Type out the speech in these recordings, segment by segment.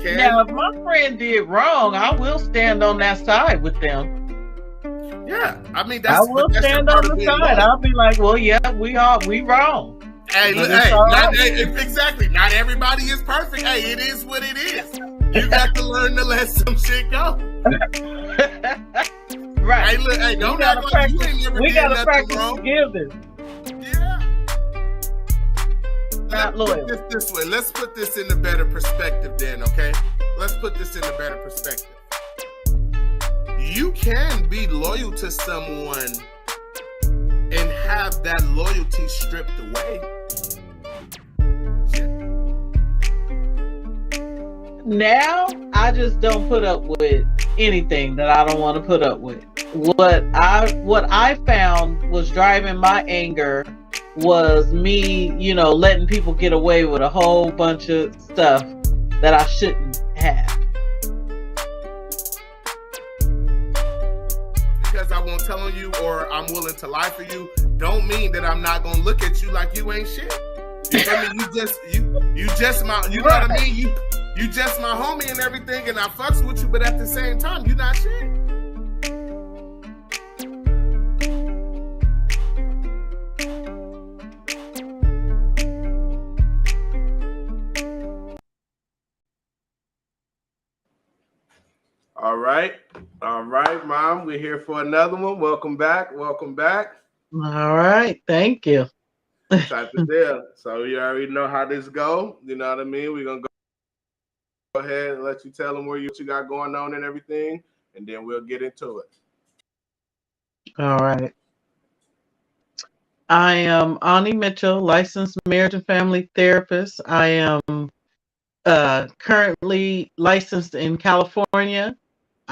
can. Now, if my friend did wrong, I will stand on that side with them. Yeah, I mean I will stand on the side. I'll be like, well, yeah, we wrong. Hey, But hey, right. Exactly. Not everybody is perfect. Hey, it is what it is. You got to learn to let some shit go. Right. Hey, look, hey, don't act like you ain't never did nothing wrong. Forgiveness. Yeah. Not loyal. Let's put this this way. Let's put this in a better perspective then, okay? Let's put this in a better perspective. You can be loyal to someone and have that loyalty stripped away. Now, I just don't put up with anything that I don't want to put up with. What I found was driving my anger was me, letting people get away with a whole bunch of stuff that I shouldn't have. Because I won't tell on you or I'm willing to lie for you, don't mean that I'm not gonna look at you like you ain't shit. You feel me? You just my, you know what I mean? You just my homie and everything, and I fucks with you, but at the same time, you not shit. All right, Mom. We're here for another one. Welcome back. All right, thank you. Type of deal. So you already know how this go. You know what I mean? We're gonna go ahead and let you tell them what you got going on and everything, and then we'll get into it. All right. I am MzAwnee Mitchell, licensed marriage and family therapist. I am currently licensed in California.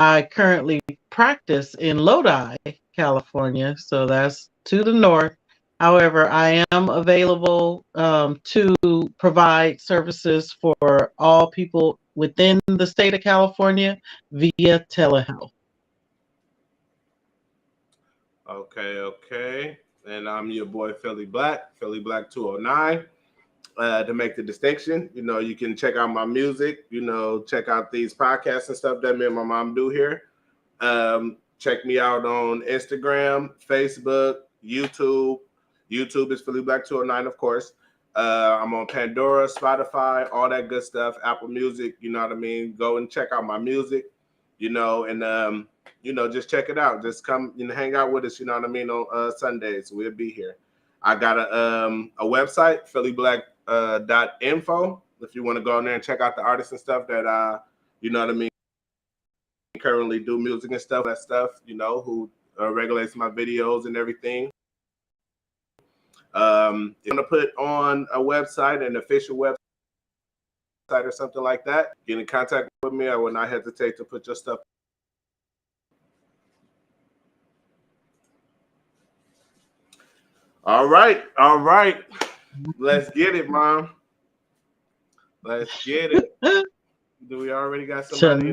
I currently practice in Lodi, California, so that's to the north. However, I am available to provide services for all people within the state of California via telehealth. Okay. And I'm your boy, PhillyBlack 209. To make the distinction, you can check out my music, check out these podcasts and stuff that me and my mom do here. Check me out on Instagram, Facebook, YouTube. YouTube is PhillyBlack 209, of course. I'm on Pandora, Spotify, all that good stuff, Apple Music, you know what I mean? Go and check out my music, and just check it out. Just come hang out with us, you know what I mean, on Sundays. We'll be here. I got a website, PhillyBlack.info. If you want to go in there and check out the artists and stuff that you know what I mean, currently do music and stuff, that stuff, who regulates my videos and everything. I'm gonna put on a website, an official website or something like that. Get in contact with me. I will not hesitate to put your stuff. All right. Let's get it, Mom. Let's get it. Do we already got somebody?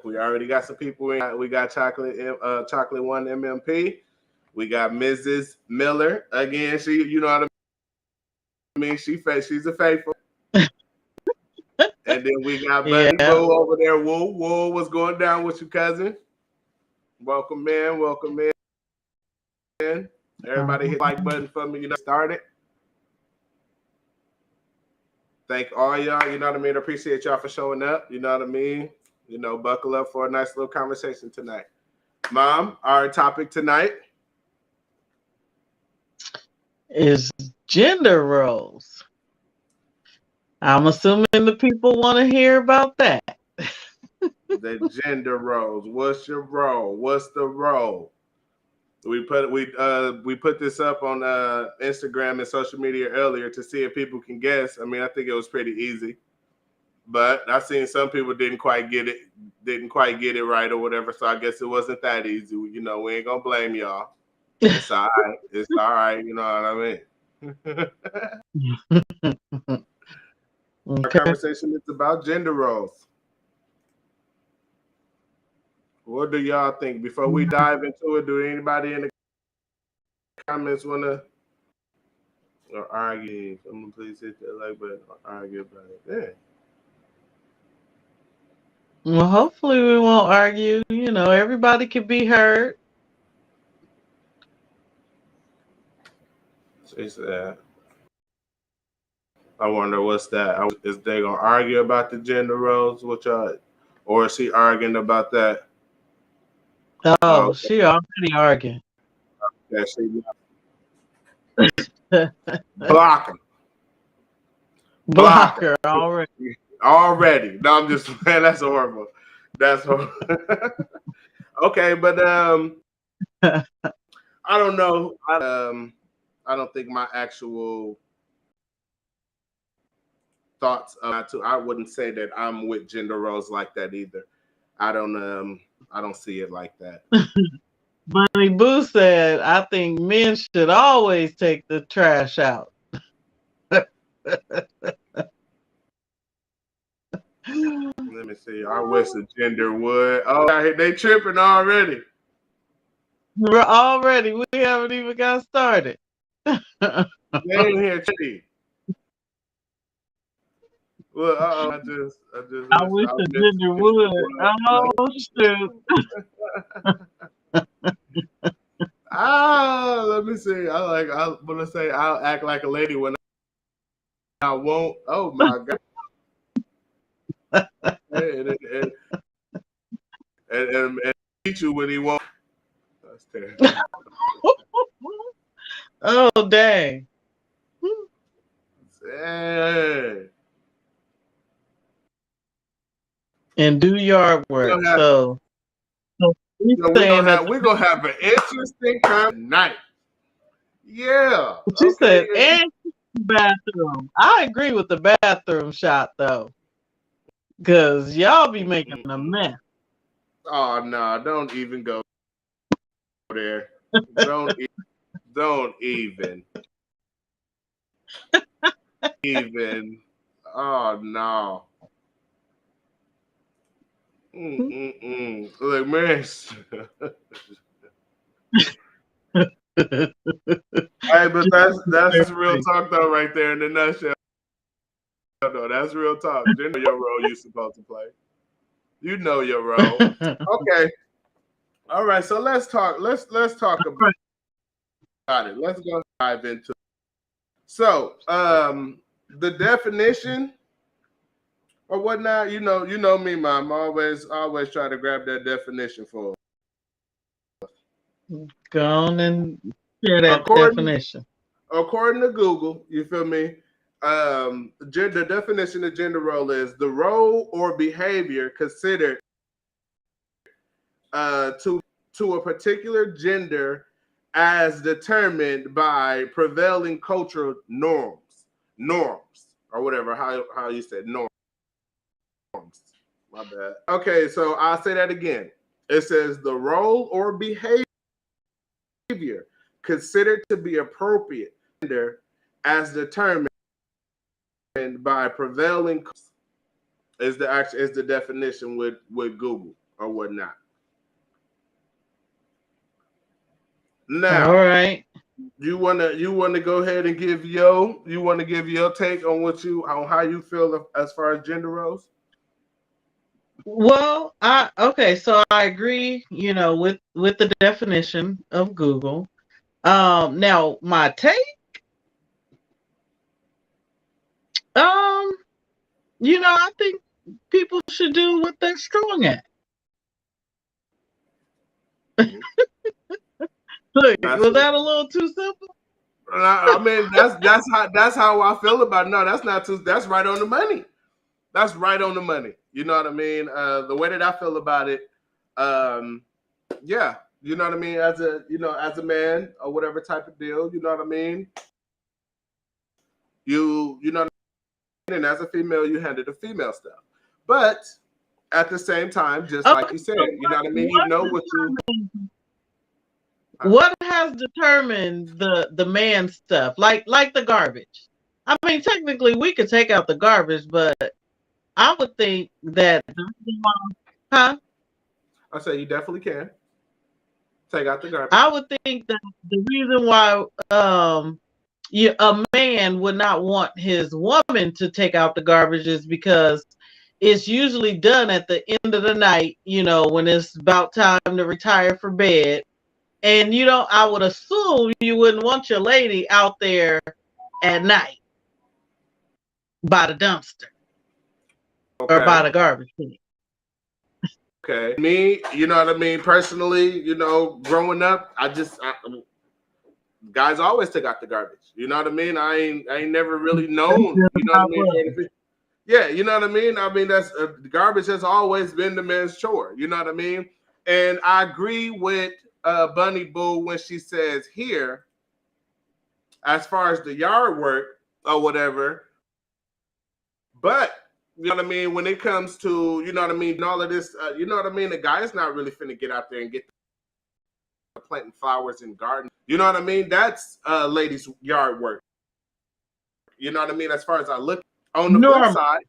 We already got some people in. We got Chocolate One MMP. We got Mrs. Miller again. She, you know what I mean. She's a faithful. And then we got Buddy Boo over there. Whoa, what's going down with you, cousin? Welcome, man. Everybody hit the like button for me. Started. Thank all y'all. You know what I mean. Appreciate y'all for showing up. You know what I mean. Buckle up for a nice little conversation tonight. Mom, our topic tonight is gender roles. I'm assuming the people want to hear about that. The gender roles. What's your role? What's the role? We put this up on Instagram and social media earlier to see if people can guess. I mean, I think it was pretty easy. But I've seen some people didn't quite get it right or whatever. So I guess it wasn't that easy. We ain't gonna blame y'all. It's all right. It's all right. You know what I mean? Okay. Our conversation is about gender roles. What do y'all think? Before we dive into it, do anybody in the comments want or argue. Someone please hit that like button or argue about it. Yeah. Well, hopefully we won't argue. You know, everybody can be heard. She said, I wonder what's that. Is they gonna argue about the gender roles? What y'all, or is she arguing about that? Oh, Oh, she already arguing. yeah, she blocking, blocking Blocker already. already. No, I'm just man. That's horrible. That's horrible. Okay, but I don't know. I don't think my actual thoughts about to. I wouldn't say that I'm with gender roles like that either. I don't see it like that. Bunny Boo said, I think men should always take the trash out. Let me see. I wish the gender would. Oh, they tripping already. We're already. We haven't even got started. They ain't here tripping. Well, I wish the gender would. Oh, shoot. Let me see. I want to say I'll act like a lady when I won't. Oh my god. And teach you when he won't. That's terrible. Oh, dang. Hey. And do yard work. So we're gonna have an interesting time tonight. Yeah. She said, and bathroom. I agree with the bathroom shot though, because y'all be making a mess. Oh no! Don't even go there. Don't even. Even. Oh no. Look, man. Hey, but that's real talk though, right there in the nutshell. No, that's real talk. You know your role you're supposed to play. You know your role. Okay. All right. So let's talk. Let's talk about it. Let's go dive into it. So the definition or whatnot, you know me, Mom. Always try to grab that definition for us. Go on and share that definition. According to Google, you feel me? The definition of gender role is the role or behavior considered to a particular gender as determined by prevailing cultural norms, or whatever, how you said norms. My bad. Okay, so I'll say that again. It says the role or behavior considered to be appropriate gender as determined by prevailing is the definition with Google or whatnot. Now, all right. You wanna go ahead and give your take on how you feel as far as gender roles? Well, so I agree, with the definition of Google. Now my take, I think people should do what they're strong at. Look, was that a little too simple? I mean, that's how I feel about it. No, that's not too. That's right on the money. That's right on the money. You know what I mean? The way that I feel about it, yeah, you know what I mean. As a man or whatever type of deal, you know what I mean. You know what I mean. And as a female, you handle the female stuff, but at the same time, just like you said, you know what I mean. You know what you. What has determined the man stuff, like the garbage? I mean, technically, we could take out the garbage, but I would think that, I say you definitely can take out the garbage. I would think that the reason why a man would not want his woman to take out the garbages because it's usually done at the end of the night, when it's about time to retire for bed. And I would assume you wouldn't want your lady out there at night by the dumpster or by the garbage can. Okay. Me, you know what I mean? Personally, growing up, guys always took out the garbage. You know what I mean? I ain't never really known, you know what I mean? Yeah, you know what I mean? I mean, that's garbage has always been the man's chore. You know what I mean? And I agree with Bunny Boo when she says here, as far as the yard work or whatever. But you know what I mean? When it comes to, you know what I mean, all of this, you know what I mean? The guy's not really finna get out there and get planting flowers in gardens. You know what I mean? That's ladies' yard work. You know what I mean? As far as I look on the flip side,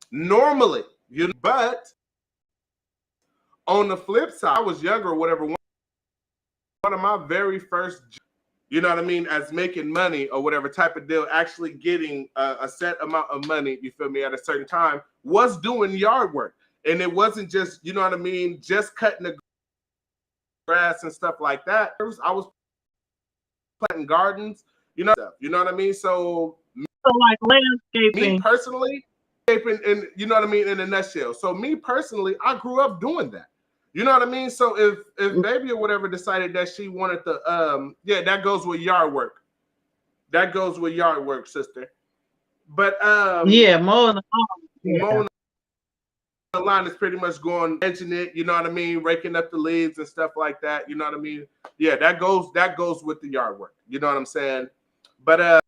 normally, but on the flip side, I was younger or whatever. One of my very first, you know what I mean, as making money or whatever type of deal, actually getting a set amount of money, you feel me, at a certain time, was doing yard work. And it wasn't just, you know what I mean, just cutting the grass and stuff like that. I was planting gardens, you know what I mean? So like landscaping. Me personally, and you know what I mean, in a nutshell. So me personally, I grew up doing that. You know what I mean? So if baby or whatever decided that she wanted to, that goes with yard work. That goes with yard work, sister. But mowing the line is pretty much going edging it. You know what I mean? Raking up the leaves and stuff like that. You know what I mean? Yeah, that goes with the yard work. You know what I'm saying? But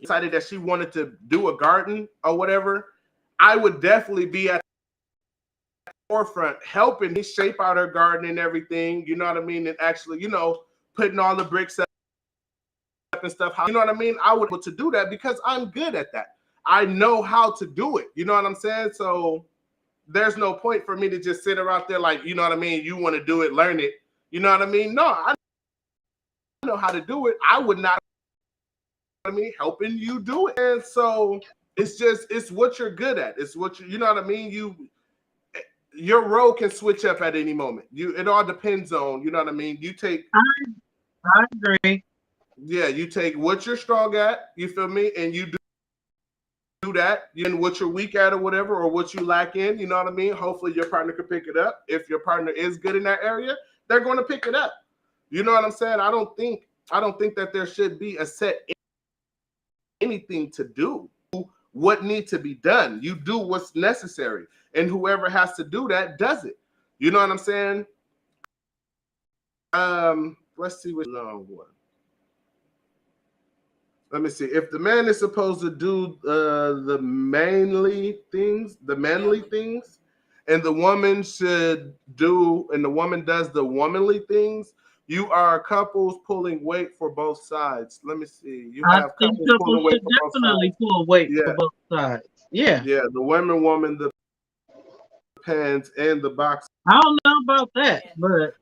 decided that she wanted to do a garden or whatever, I would definitely be at the forefront helping shape out her garden and everything, you know what I mean? And actually, putting all the bricks up and stuff. You know what I mean? I would be able to do that because I'm good at that. I know how to do it. You know what I'm saying? So there's no point for me to just sit around there like, you know what I mean? You want to do it, learn it. You know what I mean? No, I know how to do it. I would not, helping you do it. And so it's what you're good at. It's what you know what I mean? Your role can switch up at any moment. It all depends on, you know what I mean? You take I agree. Yeah, you take what you're strong at, you feel me? And you do that, and what you're weak at or whatever, or what you lack in, you know what I mean? Hopefully your partner can pick it up. If your partner is good in that area, they're going to pick it up. You know what I'm saying? I don't think that there should be a set anything to do. What needs to be done. You do what's necessary. And whoever has to do that does it. You know what I'm saying? Let's see what long one. Let me see. If the man is supposed to do the manly things, and the woman does the womanly things, you are couples pulling weight for both sides. Let me see. I think couples should definitely pull weight for both sides. Yeah. Yeah, the woman, the pants, and the box. I don't know about that, but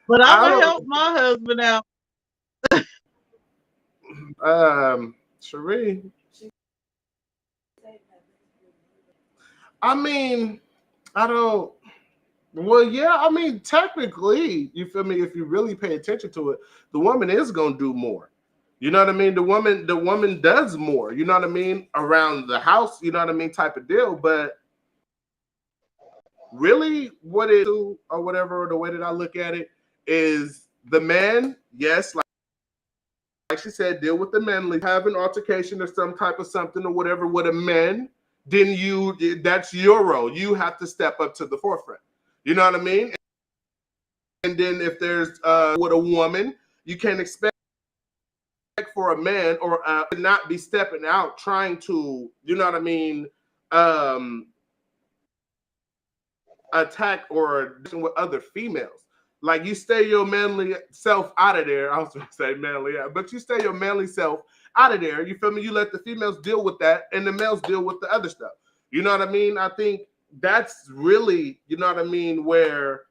but I'm gonna help my husband out. Cherie. I mean, I don't. Well, yeah, I mean, technically, you feel me? If you really pay attention to it, the woman is gonna do more. You know what I mean? The woman does more. You know what I mean? Around the house, you know what I mean? Type of deal. But really, what it do or whatever, the way that I look at it is the man, yes, like she said, deal with the manly, have an altercation or some type of something or whatever with a man. Then that's your role. You have to step up to the forefront. You know what I mean? And then if there's with a woman, you can't expect for a man or not be stepping out trying to, you know what I mean, attack or with other females. Like you stay your manly self out of there. I was going to say manly, but you stay your manly self out of there. You feel me? You let the females deal with that and the males deal with the other stuff. You know what I mean? I think that's really, you know what I mean, where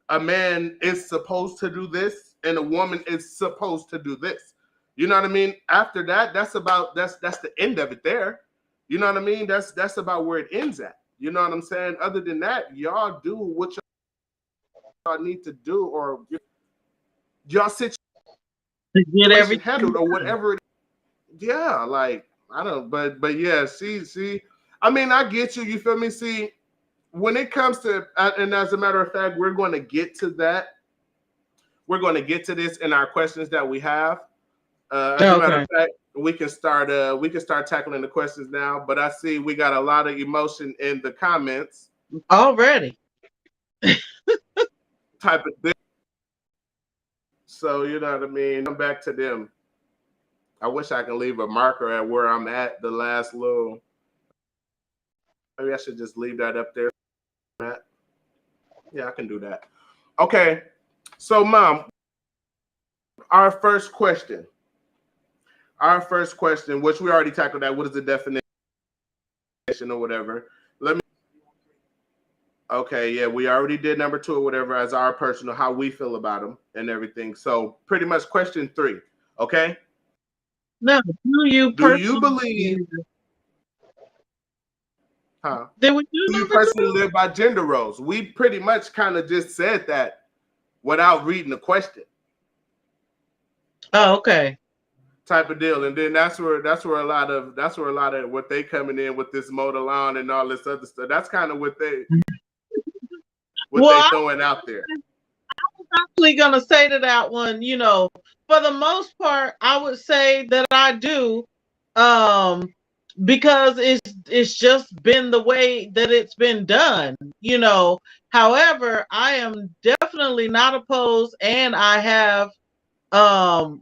a man is supposed to do this and a woman is supposed to do this. You know what I mean? After that, that's the end of it there. You know what I mean? That's about where it ends at. You know what I'm saying? Other than that, y'all do what y'all need to do, or y'all situation to get everything handled or whatever it is. Yeah, like I don't, but yeah, see, I mean, I get you. You feel me? See, when it comes to, and as a matter of fact, we're going to get to that. We're going to get to this in our questions that we have. As a matter of fact, we can start tackling the questions now. But I see we got a lot of emotion in the comments already. Type of thing. So you know what I mean. Come back to them. I wish I can leave a marker at where I'm at. The last little. Maybe I should just leave that up there. Yeah, I can do that. Okay. So, Mom, our first question, which we already tackled that. What is the definition or whatever? Okay, yeah, we already did number 2 or whatever as our personal, how we feel about them and everything. So pretty much question 3, okay? No, do you believe? Huh? Do you personally live by gender roles? We pretty much kind of just said that without reading the question. Oh, okay. Type of deal, and then that's where a lot of what they coming in with this motor lawn and all this other stuff. That's kind of what they throwing out there. I was actually gonna say to that one, you know, for the most part, I would say that I do, because it's just been the way that it's been done, you know. However, I am definitely not opposed, and I have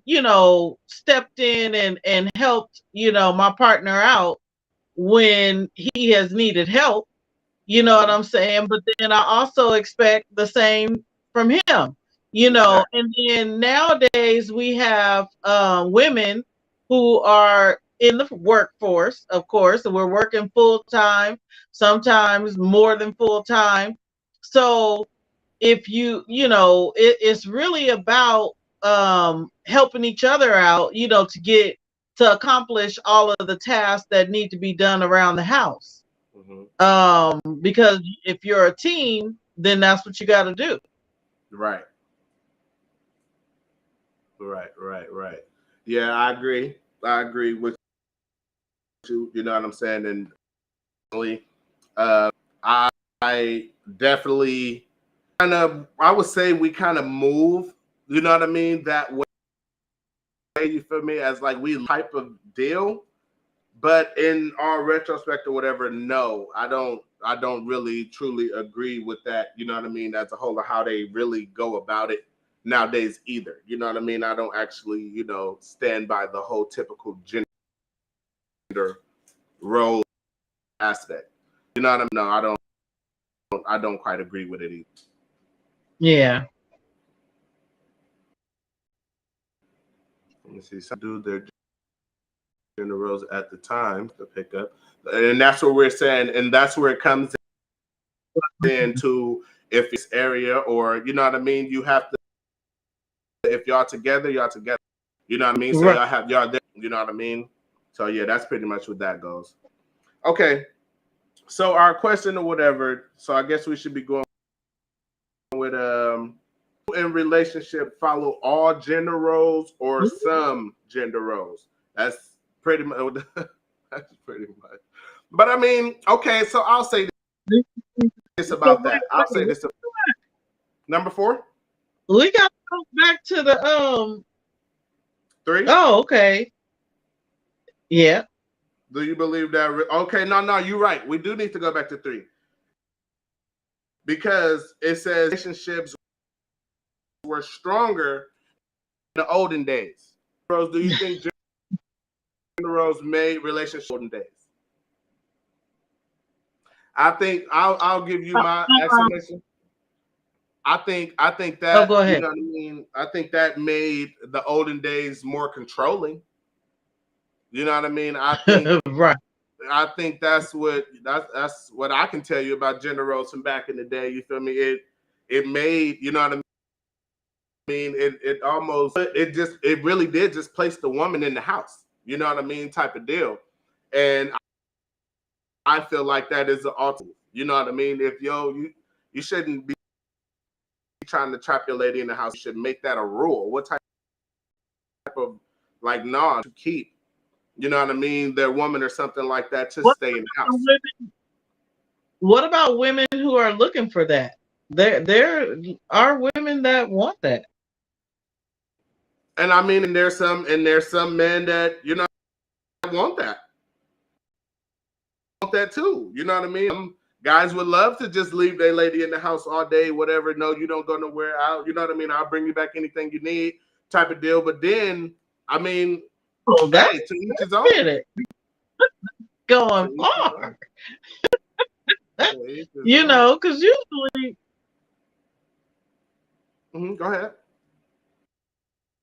you know, stepped in and helped, you know, my partner out when he has needed help. You know what I'm saying? But then I also expect the same from him, you know. And then nowadays we have women who are in the workforce, of course, and we're working full time, sometimes more than full time. So if you know, it's really about helping each other out, you know, to accomplish all of the tasks that need to be done around the house. Because if you're a team, then that's what you got to do. Right. Yeah, I agree with you. You know what I'm saying? And I definitely I would say we kind of move, you know what I mean, that way, you feel me, as like we type of deal. But in our retrospect or whatever, no, I don't really truly agree with that, you know what I mean, as a whole of how they really go about it nowadays either. You know what I mean? I don't actually, you know, stand by the whole typical gender role aspect. You know what I mean? No, I don't quite agree with it either. Yeah. Let me see. Some do their gender roles at the time to pick up, and that's what we're saying, and that's where it comes into if it's area or, you know what I mean. You have to, if y'all together, y'all together. You know what I mean. So y'all have y'all there. You know what I mean. So yeah, that's pretty much what that goes. Okay. So our question or whatever. So I guess we should be going with in relationship follow all gender roles or some gender roles. That's pretty much. That's pretty much. But I mean, okay. So I'll say this about that. I'll say this. Number 4. We got to go back to the 3. Oh, okay. Yeah. Do you believe that? Okay, no, you're right. We do need to go back to 3 because it says relationships were stronger in the olden days. Rose, do you think gender roles made relationships in the olden days? I think I'll give you my explanation. I think that, go ahead. You know what I mean. I think that made the olden days more controlling. You know what I mean. I think right. I think that's what I can tell you about gender roles from back in the day. You feel me? it made, you know what I mean? It really did just place the woman in the house, you know what I mean? Type of deal. And I feel like that is the ultimate, you know what I mean? If you shouldn't be trying to trap your lady in the house, you should make that a rule. What type of like non to keep, you know what I mean, their woman or something like that to stay in the house. What about women who are looking for that? There are women that want that. And I mean, and there's some men that, you know, want that. Want that too. You know what I mean? Some guys would love to just leave their lady in the house all day, whatever. No, you don't go nowhere out. You know what I mean? I'll bring you back anything you need, type of deal. But then, I mean, oh, hey, to each his own. Going far. You know, because usually. Go ahead.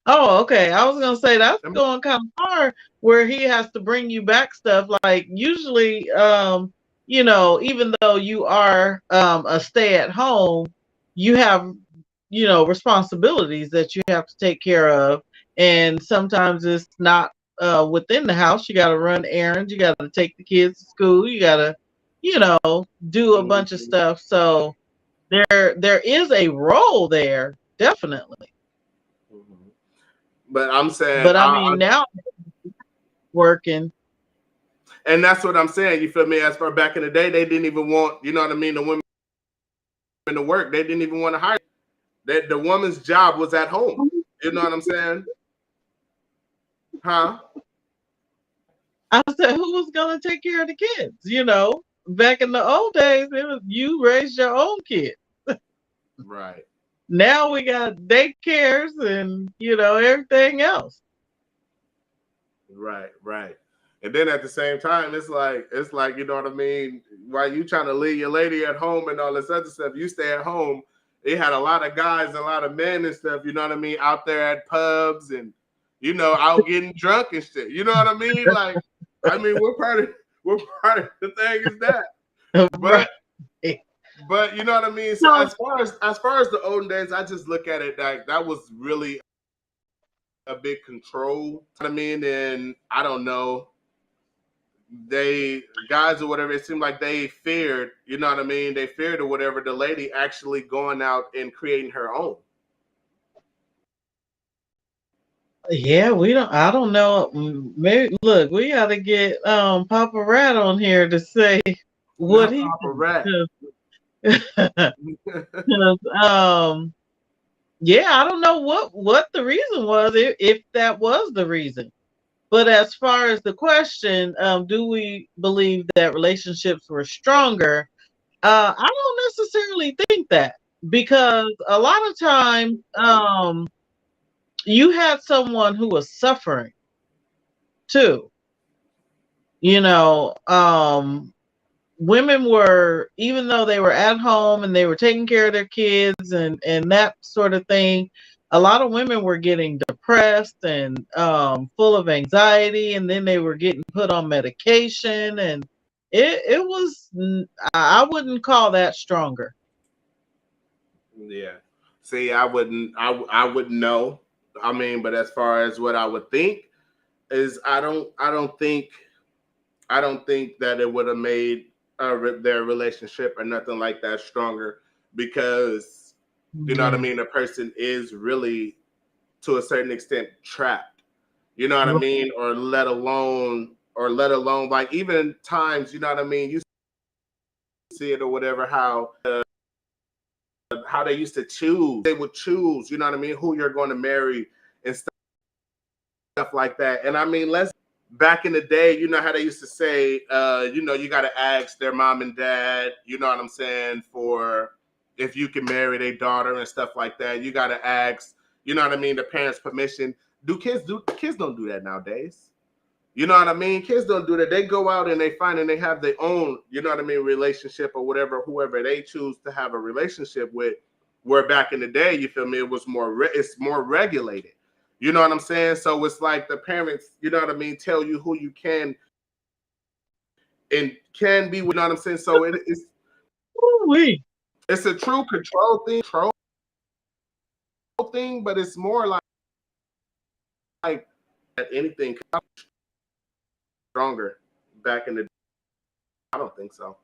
Oh, okay. I was gonna say that's going kind of far where he has to bring you back stuff. Like usually, you know, even though you are a stay-at-home, you have, you know, responsibilities that you have to take care of, and sometimes it's not within the house. You got to run errands. You got to take the kids to school. You got to, you know, do a bunch of stuff. So there is a role there, definitely. But I'm saying, but I mean, now working, and that's what I'm saying. You feel me? As far back in the day, they didn't even want, you know what I mean, the women to work. They didn't even want to hire. That the woman's job was at home. You know what I'm saying? Huh? I said, who was gonna take care of the kids? You know, back in the old days, it was you raised your own kids. Right. Now we got daycares and, you know, everything else. Right. And then at the same time, it's like, you know what I mean? While you trying to leave your lady at home and all this other stuff, you stay at home. They had a lot of guys, a lot of men and stuff, you know what I mean, out there at pubs and, you know, out getting drunk and shit. You know what I mean? Like, I mean, what part of the thing is that? But you know what I mean? So as far as the olden days, I just look at it like that was really a big control. You know what I mean? And I don't know. They guys or whatever, it seemed like they feared, you know what I mean? They feared or whatever the lady actually going out and creating her own. Yeah, I don't know. Maybe look, we gotta get Papa Rat on here to say what he Papa Rat. Yeah, I don't know what the reason was, if that was the reason. But as far as the question, do we believe that relationships were stronger? I don't necessarily think that, because a lot of times you had someone who was suffering too. You know, women were, even though they were at home and they were taking care of their kids and that sort of thing, a lot of women were getting depressed and full of anxiety, and then they were getting put on medication, and it was, I wouldn't call that stronger. Yeah. See, I wouldn't know. I mean, but as far as what I would think is, I don't think that it would have made their relationship or nothing like that stronger, because you know what I mean, a person is really to a certain extent trapped, you know what I mean, or let alone like even times, you know what I mean, you see it or whatever, how they used to choose, they would choose, you know what I mean, who you're going to marry and stuff like that. And I mean, back in the day, you know how they used to say, you know, you got to ask their mom and dad, you know what I'm saying, for if you can marry their daughter and stuff like that. You got to ask, you know what I mean, the parents' permission. Kids don't do that nowadays. You know what I mean? Kids don't do that. They go out and they find and they have their own, you know what I mean, relationship or whatever, whoever they choose to have a relationship with. Where back in the day, you feel me, it was it's more regulated. You know what I'm saying? So it's like the parents, you know what I mean, tell you who you can and can be, you know what I'm saying? So it's it's a true control thing, but it's more like that anything stronger back in the day. I don't think so.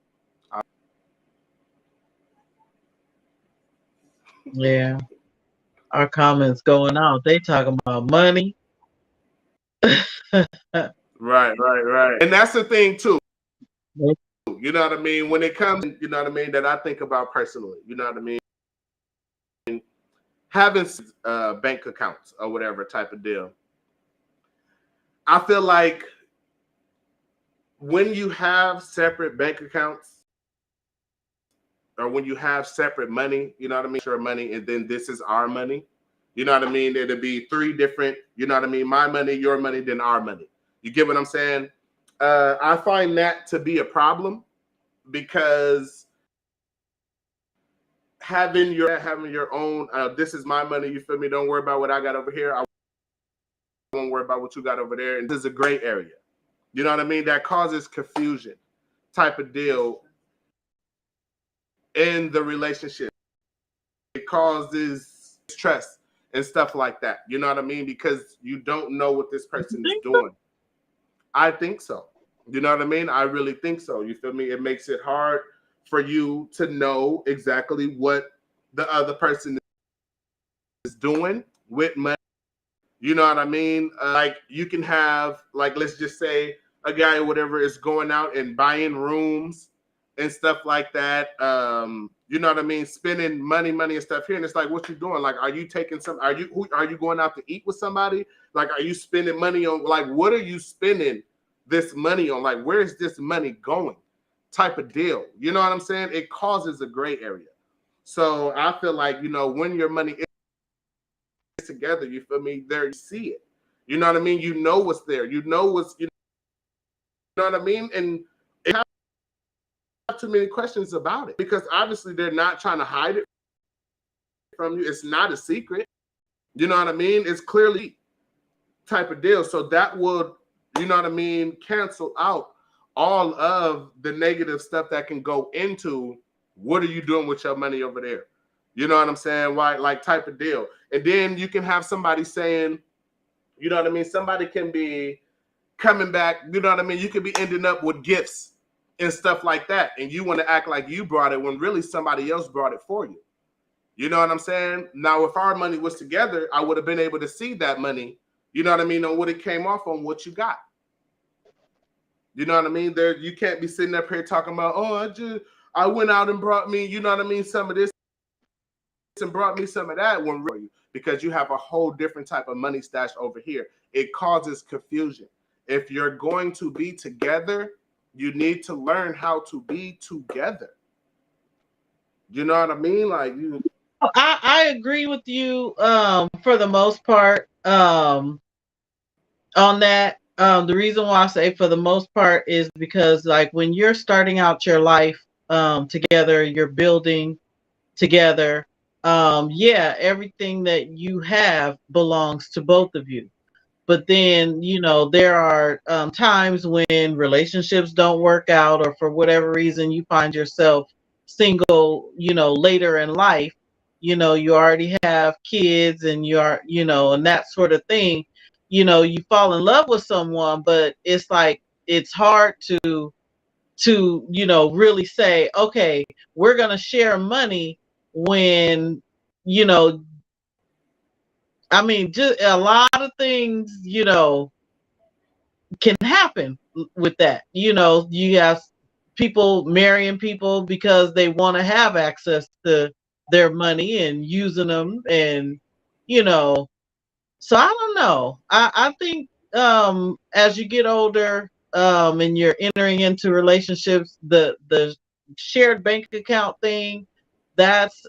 Yeah. Our comments going out. They talking about money. Right. And that's the thing too. You know what I mean? When it comes, you know what I mean, that I think about personally, you know what I mean? Having bank accounts or whatever type of deal. I feel like when you have separate bank accounts or when you have separate money, you know what I mean? Your money, and then this is our money. You know what I mean? It'll be three different, you know what I mean? My money, your money, then our money. You get what I'm saying? I find that to be a problem because having your own, this is my money, you feel me? Don't worry about what I got over here. I won't worry about what you got over there. And this is a gray area. You know what I mean? That causes confusion type of deal in the relationship. It causes stress and stuff like that. You know what I mean? Because you don't know what this person is doing. I think so. You know what I mean? I really think so. You feel me? It makes it hard for you to know exactly what the other person is doing with money. You know what I mean? Like you can have, like, let's just say a guy or whatever is going out and buying rooms and stuff like that. You know what I mean? Spending money and stuff here. And it's like, what you doing? Like, are you taking are you going out to eat with somebody? Like, are you spending money on, like, what are you spending this money on? Like, where is this money going? Type of deal. You know what I'm saying? It causes a gray area. So I feel like, you know, when your money is together, you feel me? There you see it. You know what I mean? You know what's there. You know what's, you know what I mean? And it have too many questions about it because obviously they're not trying to hide it from you. It's not a secret. You know what I mean? It's clearly type of deal. So that would, you know what I mean, cancel out all of the negative stuff that can go into what are you doing with your money over there? You know what I'm saying? Why, like, type of deal. And then you can have somebody saying, you know what I mean? Somebody can be coming back, you know what I mean? You could be ending up with gifts and stuff like that. And you want to act like you brought it when really somebody else brought it for you. You know what I'm saying? Now, if our money was together, I would have been able to see that money, you know what I mean, on what it came off on what you got. You know what I mean? There, you can't be sitting up here talking about, oh, I went out and brought me, you know what I mean, some of this and brought me some of that when really, because you have a whole different type of money stash over here. It causes confusion. If you're going to be together, you need to learn how to be together. You know what I mean? Like you. I agree with you for the most part on that. The reason why I say for the most part is because, like, when you're starting out your life together, you're building together. Yeah, everything that you have belongs to both of you. But then, you know, there are times when relationships don't work out, or for whatever reason you find yourself single, you know, later in life. You know, you already have kids and you're, you know, and that sort of thing. You know, you fall in love with someone, but it's like it's hard to, you know, really say, okay, we're going to share money when, you know, I mean, just a lot of things, you know, can happen with that. You know, you have people marrying people because they want to have access to their money and using them, and you know, so I don't know. I think as you get older and you're entering into relationships, the shared bank account thing, that's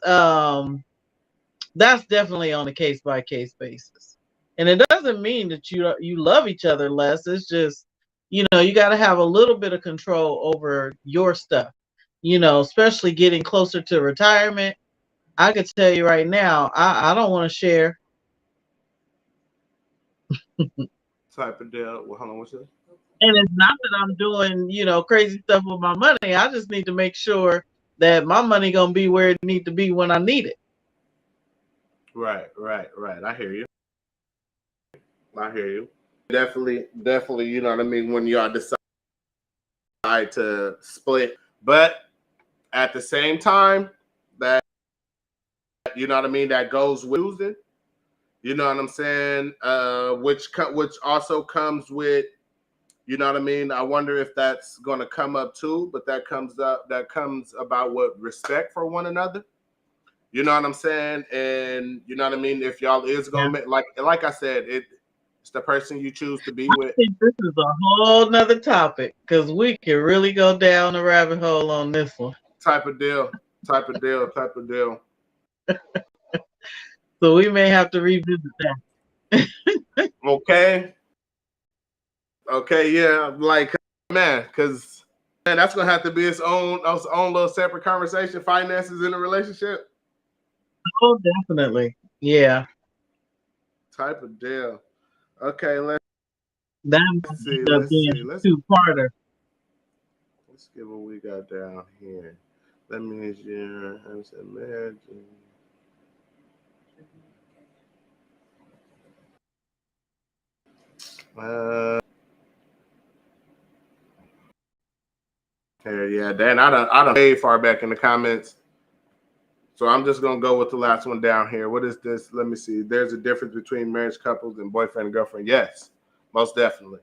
that's definitely on a case by case basis. And it doesn't mean that you love each other less. It's just, you know, you got to have a little bit of control over your stuff. You know, especially getting closer to retirement. I could tell you right now, I don't want to share. Type of deal. Well, hold on, what's that? And it's not that I'm doing, you know, crazy stuff with my money. I just need to make sure, that my money gonna be where it need to be when I need it. Right. I hear you. Definitely. You know what I mean. When y'all decide to split, but at the same time, that you know what I mean. That goes with losing. You know what I'm saying? Which also comes with, you know what I mean? I wonder if that's going to come up too, but that comes about what respect for one another. You know what I'm saying? And you know what I mean? If y'all is going to make, like I said, it's the person you choose to be with. I think this is a whole nother topic because we can really go down the rabbit hole on this one. Type of deal. So we may have to revisit that. Okay, yeah, like, man, because that's gonna have to be its own little separate conversation. Finances in a relationship. Oh, definitely, yeah. Type of deal. Okay, let's see. Two-parter. Let's see what we got down here. That means you imagine. Yeah, Dan, I don't way far back in the comments. So I'm just gonna go with the last one down here. What is this? Let me see. There's a difference between marriage couples and boyfriend and girlfriend. Yes, most definitely.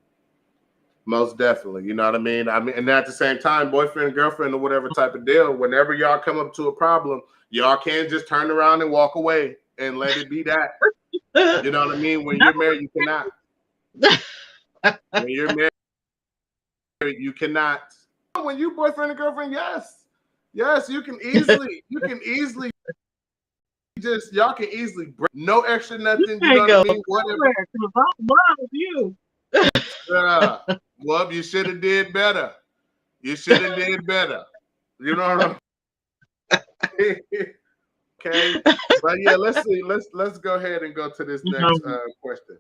You know what I mean? And at the same time, boyfriend, girlfriend, or whatever type of deal, whenever y'all come up to a problem, y'all can't just turn around and walk away and let it be that. You know what I mean? When you're married, you cannot. When you're married, you cannot. When you boyfriend and girlfriend, yes, you can easily just y'all can easily break. No extra nothing. You know what I mean? Whatever. You. Well, you should have did better. You know what I'm saying? Okay. But yeah, let's see. Let's go ahead and go to this next question.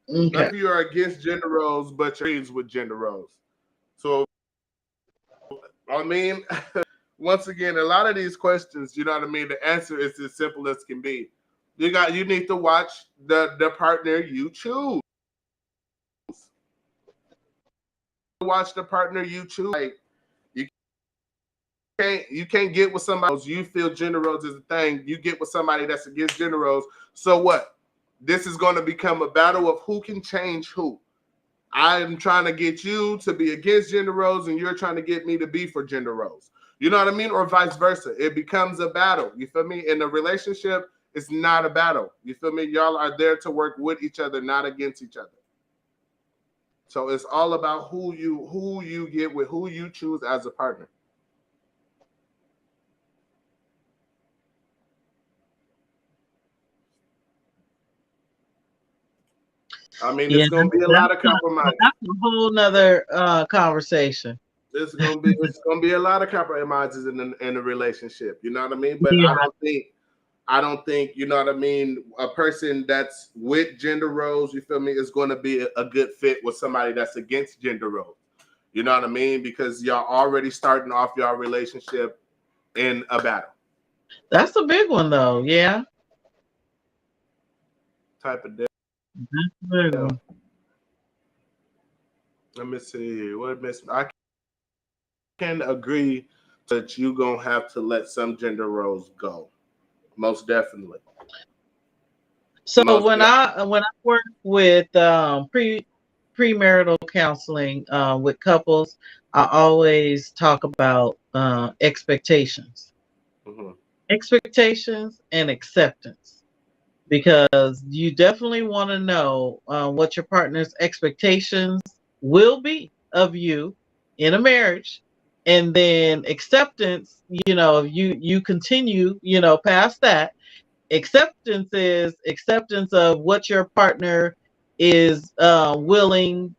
Okay. If you are against gender roles, but you're with gender roles. So I mean, once again, a lot of these questions, you know what I mean? The answer is as simple as can be. You need to watch the partner you choose. Watch the partner you choose. Like you can't get with somebody else. You feel gender roles is a thing. You get with somebody that's against gender roles. So what? This is going to become a battle of who can change who. I'm trying to get you to be against gender roles, and you're trying to get me to be for gender roles. You know what I mean? Or vice versa. It becomes a battle. You feel me? In a relationship, it's not a battle. You feel me? Y'all are there to work with each other, not against each other. So it's all about who you get with, who you choose as a partner. I mean, it's going to be a lot of compromise. That's a whole nother conversation. It's going to be a lot of compromises in a relationship. You know what I mean? But yeah. I don't think, you know what I mean, a person that's with gender roles, you feel me, is going to be a good fit with somebody that's against gender roles. You know what I mean? Because y'all already starting off your relationship in a battle. That's a big one, though. Yeah. Type of deal. That's a big one. Let me see. I can agree that you're going to have to let some gender roles go. Most definitely. So when I work with premarital counseling with couples, I always talk about expectations, expectations and acceptance, because you definitely want to know what your partner's expectations will be of you in a marriage, and then acceptance. You know, if you continue, past that. Acceptance is acceptance of what your partner is willing,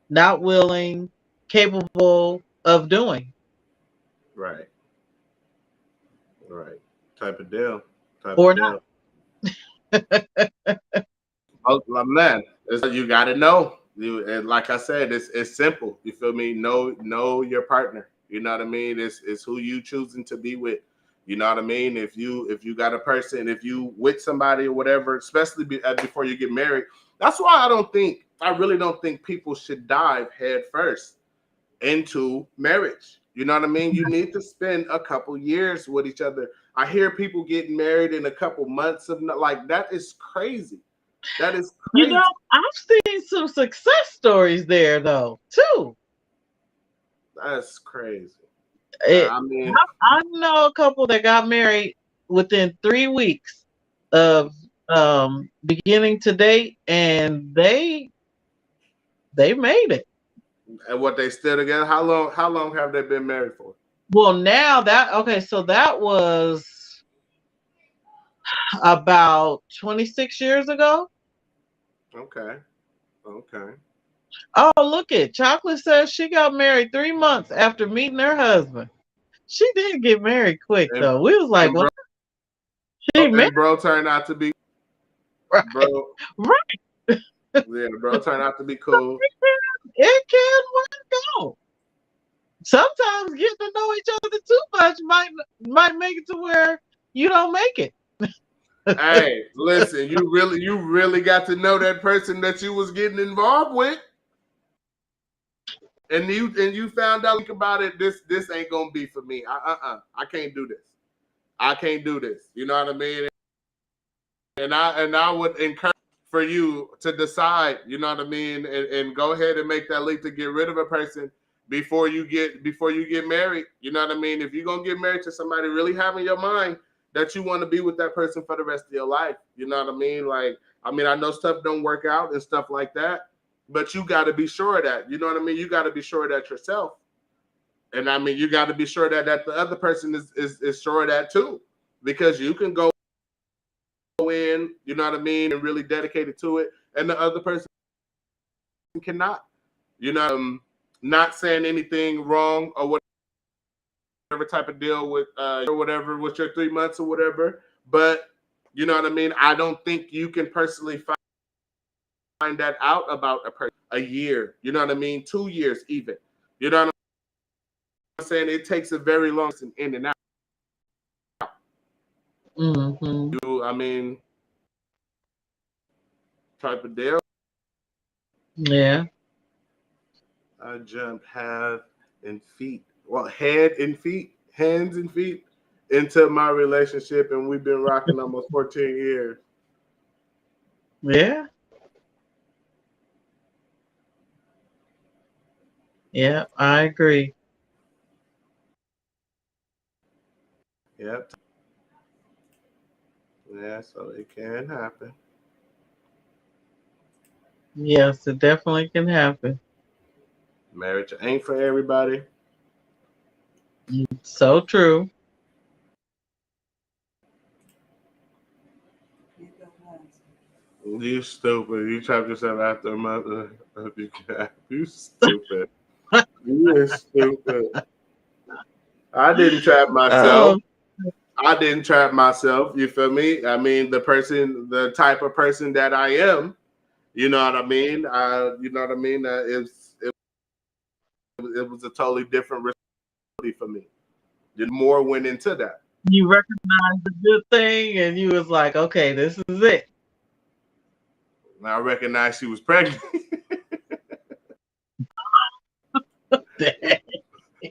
not willing, capable of doing. Right. Type of deal. Or not. Oh, man, you got to know. And like I said, it's simple. You feel me? Know your partner. You know what I mean? It's who you choosing to be with. You know what I mean? If you got a person, if you with somebody or whatever, especially before you get married, that's why I really don't think people should dive head first into marriage. You know what I mean? You need to spend a couple years with each other. I hear people getting married in a couple months of like that is crazy. That is crazy. You know, I've seen some success stories there though, too. That's crazy. It, I mean, I know a couple that got married within 3 weeks of beginning to date, and they made it. and what they still together? How long have they been married for? Well, now that okay, so that was about 26 years ago. Okay. Okay. Oh, look at Chocolate says she got married 3 months after meeting her husband. She did get married quick And, though. We was like, and what? She married, bro turned out to be right? bro. Right. Yeah, bro turned out to be cool. It can work out. Sometimes getting to know each other too much might make it to where you don't make it. Hey, listen, you really got to know that person that you was getting involved with. And you found out about it, this ain't gonna be for me. I can't do this. I can't do this. You know what I mean? And I would encourage for you to decide, you know what I mean, and go ahead and make that leap to get rid of a person before you get married. You know what I mean? If you're gonna get married to somebody, really have in your mind that you want to be with that person for the rest of your life. You know what I mean? Like, I mean, I know stuff don't work out and stuff like that, but you got to be sure of that. You know what I mean? You got to be sure of that yourself. And I mean, you got to be sure that the other person is sure of that too, because you can go in, you know what I mean, and really dedicated to it, and the other person cannot. You know, not saying anything wrong or whatever type of deal with or whatever with your 3 months or whatever, but you know what I mean. I don't think you can personally find that out about a person a year. You know what I mean? 2 years even. You know what I'm saying? It takes a very long time in and out. Mm-hmm. I mean, type of deal. Yeah. I jump half and feet. Well, head and feet, hands and feet into my relationship, and we've been rocking almost 14 years. Yeah. Yeah. I agree. Yep. Yeah, so it can happen. Yes, it definitely can happen. Marriage ain't for everybody. So true. You stupid. You trapped yourself after a month of your cat. You stupid. You is stupid. I didn't trap myself. Oh, I didn't trap myself. You feel me? I mean, the type of person that I am, you know what I mean? You know what I mean? It was a totally different responsibility for me. More went into that. you recognized the good thing, and you was like, okay, this is it. And I recognized she was pregnant.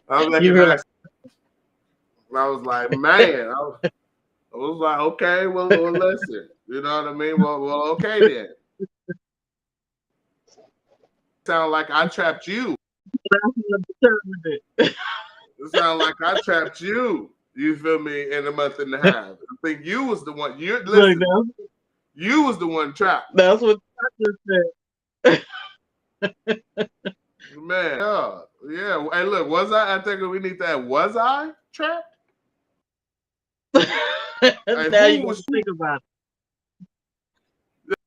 I You were like, recognized. I was like, man. I was like, okay, well, listen. You know what I mean? Well, okay then. Sound like I trapped you. that's what determined it. It sound like I trapped you. You feel me? In a month and a half. I think you was the one. You Look, listen. You was the one trapped. that's what the doctor Man, yeah, yeah. Hey, look, was I? I think we need that. Was I trapped? said. Hey, Now who you got was to think about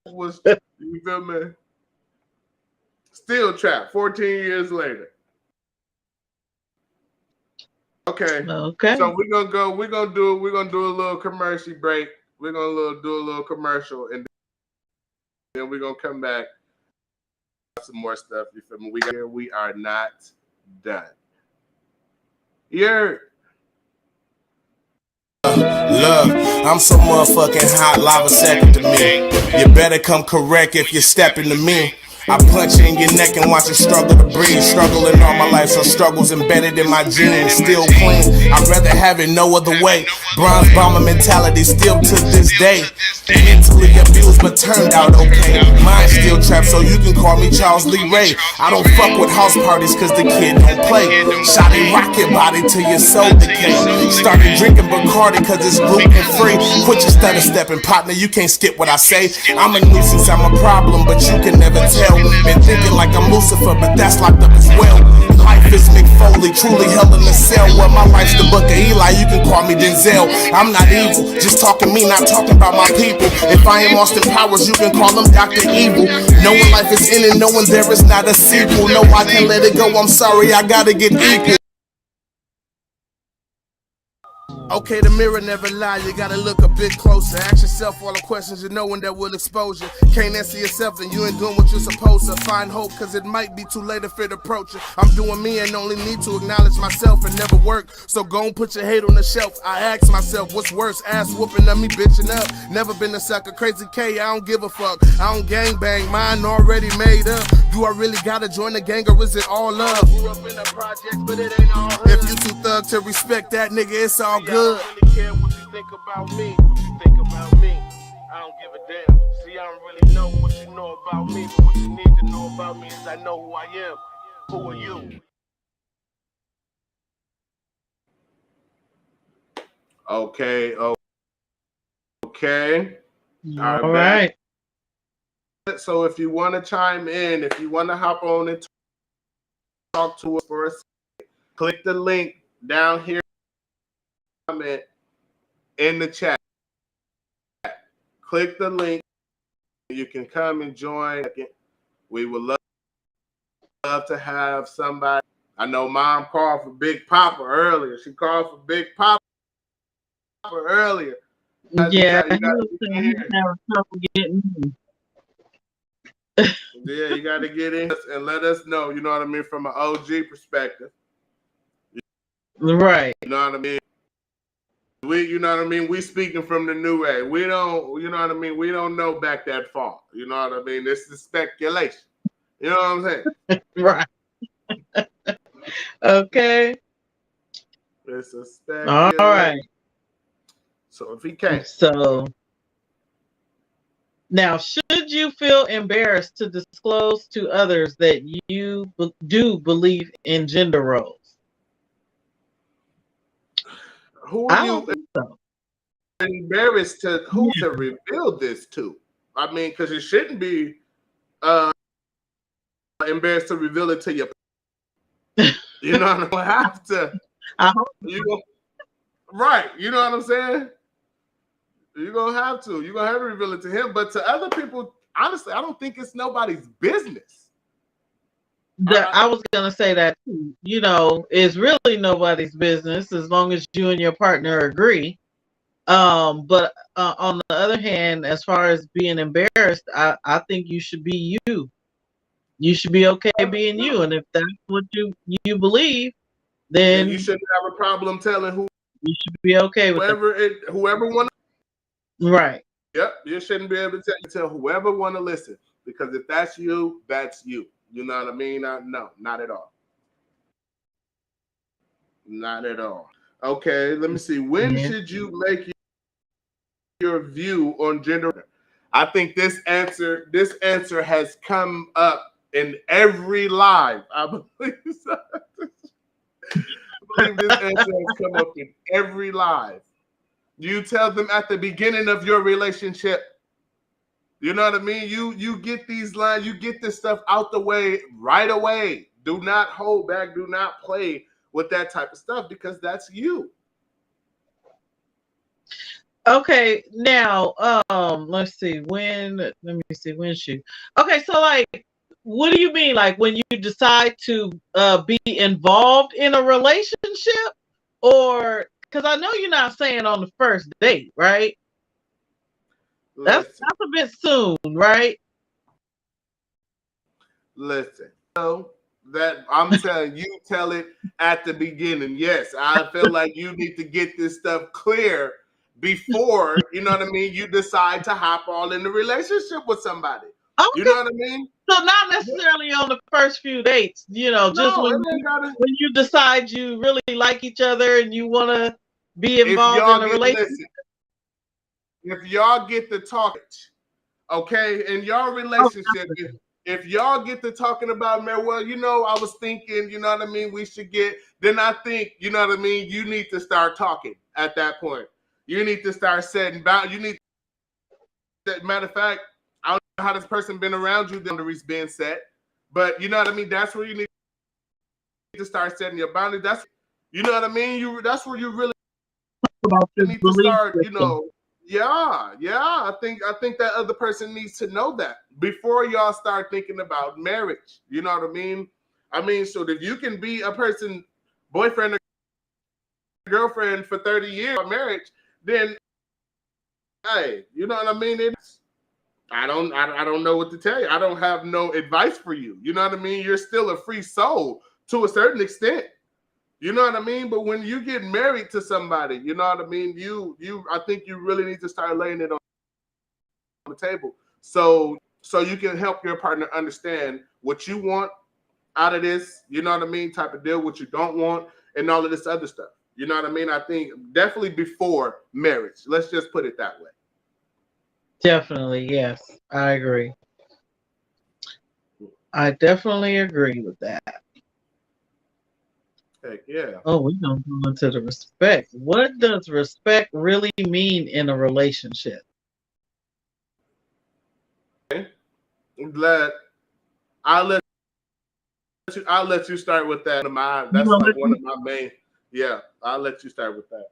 was you feel me? Still trapped 14 years later. Okay. it. Okay. So we're gonna do a little commercial break. We're gonna do a little commercial and then we're gonna come back some more stuff. You feel me? We are not done. You're Look, I'm so motherfucking hot, lava second to me. You better come correct if you're stepping to me. I punch you in your neck and watch you struggle to breathe. Struggling all my life, so struggles embedded in my genes. Still clean, I'd rather have it no other way. Bronze bomber mentality still to this day. Mentally abused but turned out okay. Mind still trapped, so you can call me Charles Lee Ray. I don't fuck with house parties cause the kid don't play. Shot a rocket body till your soul decay. Started drinking Bacardi cause it's gluten free. Quit your stutter stepping, partner, you can't skip what I say. I'm a nuisance, I'm a problem, but you can never tell. Been thinking like I'm Lucifer, but that's locked up as well. Life is Mick Foley, truly hell in a cell. Well, my life's the book of Eli, you can call me Denzel. I'm not evil, just talking me, not talking about my people. If I am Austin Powers, you can call him Dr. Evil. Knowing life is in it, knowing there is not a sequel. No, I can't let it go, I'm sorry, I gotta get equal. Okay, the mirror never lie, you gotta look a bit closer. Ask yourself all the questions you know and that will expose you. Can't answer yourself, then you ain't doing what you're supposed to. Find hope, cause it might be too late if it approach you. I'm doing me and only need to acknowledge myself and never work. So go and put your hate on the shelf. I ask myself, what's worse, ass whooping on me bitching up. Never been a sucker, crazy K, I don't give a fuck. I don't gangbang, mine already made up. Do I really gotta join the gang or is it all love? Grew up in a project, but it ain't all hood. If you too thug to respect that nigga, it's all good. I don't really care what you think about me. What you think about me, I don't give a damn. See, I don't really know what you know about me, but what you need to know about me is I know who I am. Who are you? okay. Okay. All right. So if you want to chime in, if you want to hop on and talk to us for a second, click the link down here. Comment in the chat. Click the link. You can come and join. We would love to have somebody. I know Mom called for Big Papa earlier. She called for Big Papa earlier. Yeah, you gotta getting yeah, you got to get in and let us know. You know what I mean, from an OG perspective. right. You know what I mean. You know what I mean? We speaking from the new age. We don't, you know what I mean? We don't know back that far. You know what I mean? This is speculation. You know what I'm saying? Right. Okay. It's a speculation. All right. So if he can't. So now, should you feel embarrassed to disclose to others that you do believe in gender roles? Who are you embarrassed to to reveal this to? I mean, because you shouldn't be embarrassed to reveal it to your. You know, I don't have to. Right. You know what I'm saying? You're gonna have to. You're gonna have to reveal it to him. But to other people, honestly, I don't think it's nobody's business. I was gonna say that too. You know, it's really nobody's business as long as you and your partner agree. But on the other hand, as far as being embarrassed, I think you should be you. You should be okay being you, and if that's what you believe, then you shouldn't have a problem telling who. You should be okay with whoever want. Right. Yep, you shouldn't be able to tell whoever want to listen, because if that's you, that's you. You know what I mean? No, not at all. Not at all. Okay, let me see. When should you make your view on gender? I think this answer has come up in every live. I believe so. I believe this answer has come up in every live. You tell them at the beginning of your relationship. You know what I mean? You get these lines, you get this stuff out the way right away. Do not hold back. Do not play with that type of stuff, because that's you. Okay, now let's see. Let me see when should. Okay, so like, what do you mean? Like when you decide to be involved in a relationship, or because I know you're not saying on the first date, right? That's a bit soon, right? Listen. So that I'm telling you, tell it at the beginning. Yes, I feel like you need to get this stuff clear before, you know what I mean, you decide to hop all in the relationship with somebody. Okay. You know what I mean? So not necessarily on the first few dates, just No, when you decide you really like each other and you want to be involved in a relationship. If y'all get to talking, okay, in y'all relationship, if y'all get to talking about, man, well, I was thinking, you know what I mean, we should get, then I think, you know what I mean, you need to start talking at that point. You need to start setting boundaries. Matter of fact, I don't know how this person been around you, the boundaries being set, but you know what I mean, that's where you need to start setting your boundaries. That's, you know what I mean, that's where you really need to start, Yeah. I think that other person needs to know that before y'all start thinking about marriage. You know what I mean? So if you can be a person, boyfriend or girlfriend for 30 years of marriage, then hey, you know what I mean? I don't know what to tell you. I don't have no advice for you. You know what I mean? You're still a free soul to a certain extent. You know what I mean? But when you get married to somebody, you know what I mean? I think you really need to start laying it on the table. So you can help your partner understand what you want out of this, you know what I mean, type of deal, what you don't want, and all of this other stuff. You know what I mean? I think definitely before marriage. Let's just put it that way. Definitely, yes. I agree. I definitely agree with that. Heck yeah. Oh, we're going to go into the respect. What does respect really mean in a relationship? Okay. I'm glad. I'll let you start with that. That's like one of my main. Yeah, I'll let you start with that.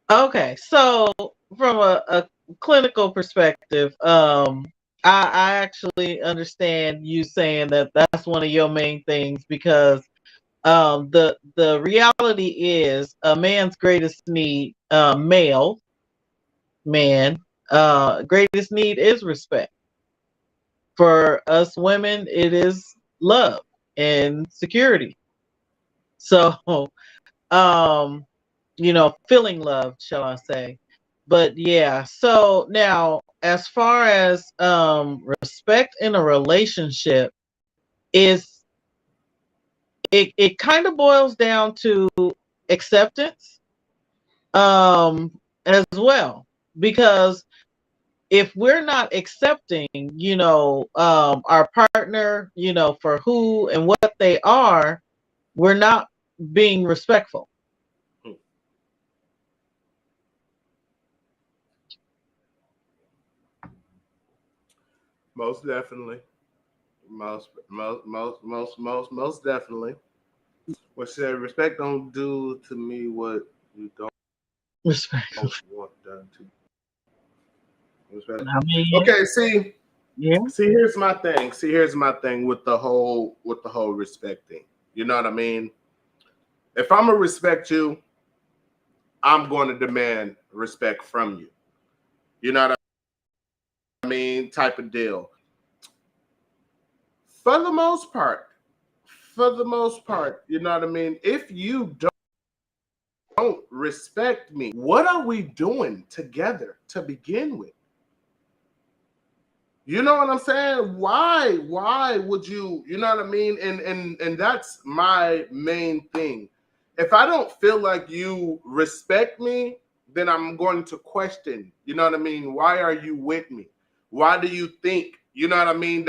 Okay, so from a clinical perspective, I actually understand you saying that that's one of your main things because the reality is a man's greatest need, male man, greatest need is respect. For us women, it is love and security. So, feeling loved, shall I say. But yeah, so now as far as respect in a relationship is it kind of boils down to acceptance as well. Because if we're not accepting, our partner, for who and what they are, we're not being respectful. Most definitely. Most definitely. What said respect don't do to me what you don't want done to you. Okay, see. Yeah. See, here's my thing with the whole respect thing. You know what I mean? If I'm gonna respect you, I'm going to demand respect from you. You know what I mean? Type of deal. For the most part, you know what I mean? If you don't respect me, what are we doing together to begin with? You know what I'm saying? Why would you know what I mean? And that's my main thing. If I don't feel like you respect me, then I'm going to question, you know what I mean? Why are you with me? Why do you think, you know what I mean,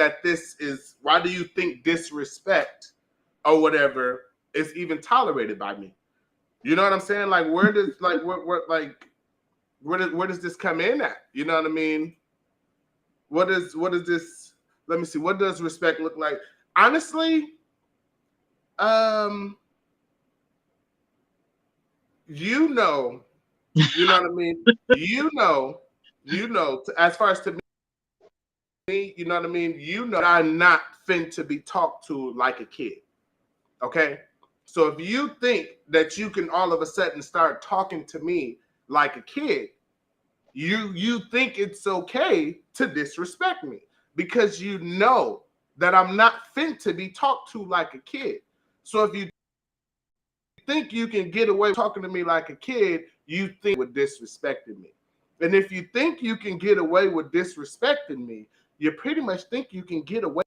why do you think disrespect or whatever is even tolerated by me? You know what I'm saying? Like where does this come in at? You know what I mean? What is this? Let me see. What does respect look like? Honestly, you know what I mean? As far as to me, you know what I mean? I'm not fin to be talked to like a kid. Okay? So if you think that you can all of a sudden start talking to me like a kid, you think it's okay to disrespect me because you know that I'm not fit to be talked to like a kid. So if you think you can get away with talking to me like a kid, you think with disrespecting me. And if you think you can get away with disrespecting me, you pretty much think you can get away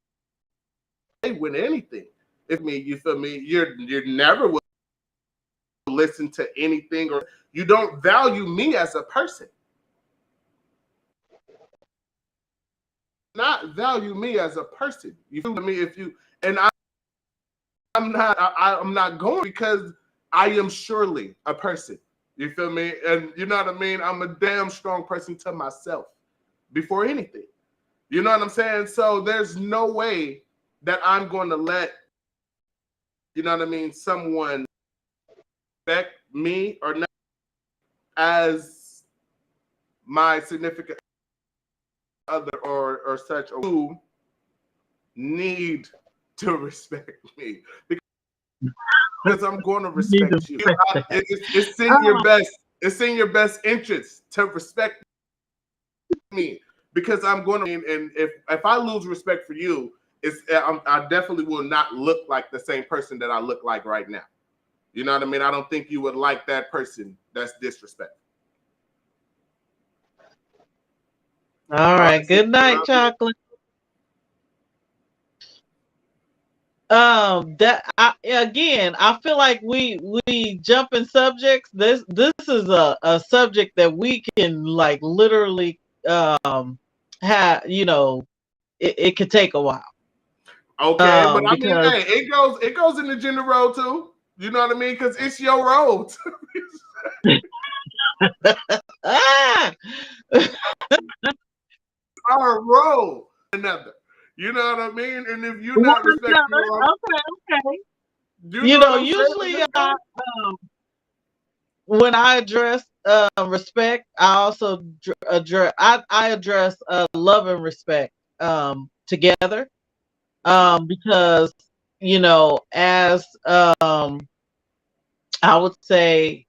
with anything. If me, you feel me? You're never will listen to anything, or you don't value me as a person. Not value me as a person. You feel me? If you and I'm not going, because I am surely a person. You feel me? And you know what I mean? I'm a damn strong person to myself before anything. You know what I'm saying? So there's no way that I'm going to let, you know what I mean, someone respect me or not as my significant other or such, who need to respect me, because I'm going to respect you. It's in your best. It's in your best interest to respect me, because I'm going to. And if I lose respect for you, I definitely will not look like the same person that I look like right now. You know what I mean? I don't think you would like that person that's disrespectful. All right. Good night, Chocolate. I feel like we jump in subjects. This is a subject that we can like literally have, it could take a while. Okay, but I mean, hey, it goes in the gender role too. You know what I mean? Because it's your role. Our role, another. You know what I mean? And if you're not respecting okay. usually when I address respect, I also address love and respect together, because as I would say,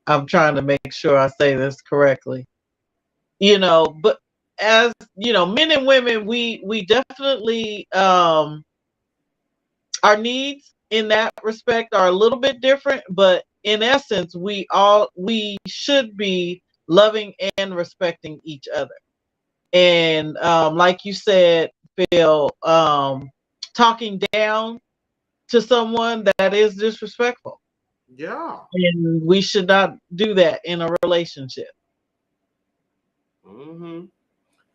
I'm trying to make sure I say this correctly, but as men and women, we definitely our needs in that respect are a little bit different, but in essence, we should be loving and respecting each other. And like you said, Phil, talking down to someone, that is disrespectful. Yeah. And we should not do that in a relationship. Mm-hmm.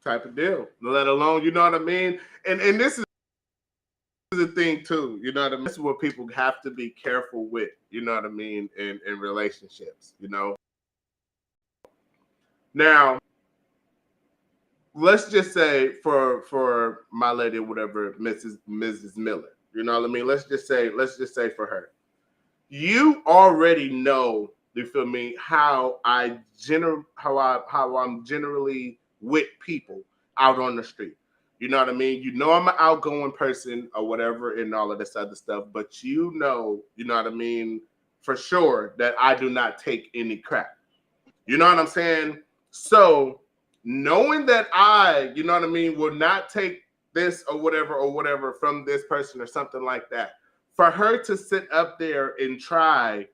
Type of deal. Let alone, you know what I mean? And this is the thing too, you know what I mean? This is what people have to be careful with, you know what I mean, in relationships, Now, let's just say for my lady, whatever, Mrs. Miller, you know what I mean? Let's just say for her, you already know, you feel me, how I'm generally with people out on the street. You know what I mean? You know I'm an outgoing person or whatever and all of this other stuff, but you know what I mean, for sure that I do not take any crap. You know what I'm saying? So knowing that I, you know what I mean, will not take this or whatever from this person or something like that, for her to sit up there and try,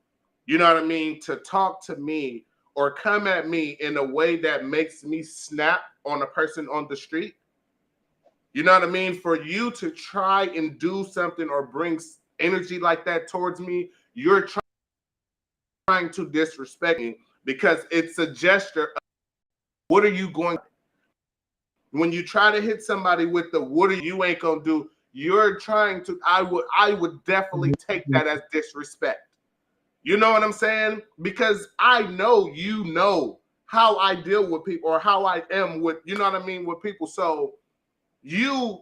you know what I mean, to talk to me or come at me in a way that makes me snap on a person on the street, you know what I mean, for you to try and do something or bring energy like that towards me, you're trying to disrespect me, because it's a gesture of, what are you going to do? When you try to hit somebody with the what are you ain't gonna do, you're trying to, I would definitely take that as disrespect. You know what I'm saying? Because I know how I deal with people, or how I am with, you know what I mean, with people. So you,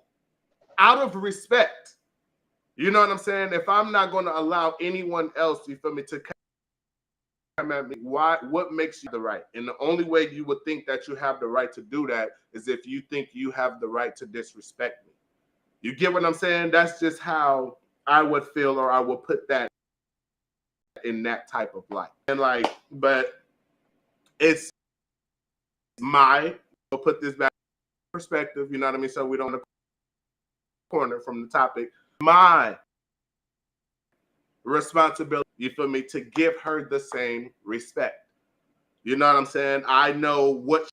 out of respect, you know what I'm saying, if I'm not going to allow anyone else, you feel me, to come at me, what makes you the right? And the only way you would think that you have the right to do that is if you think you have the right to disrespect me. You get what I'm saying? That's just how I would feel, or I would put that in that type of light. And but it's we'll put this back perspective, you know what I mean? So we don't corner from the topic. My responsibility, you feel me, to give her the same respect. You know what I'm saying? I know what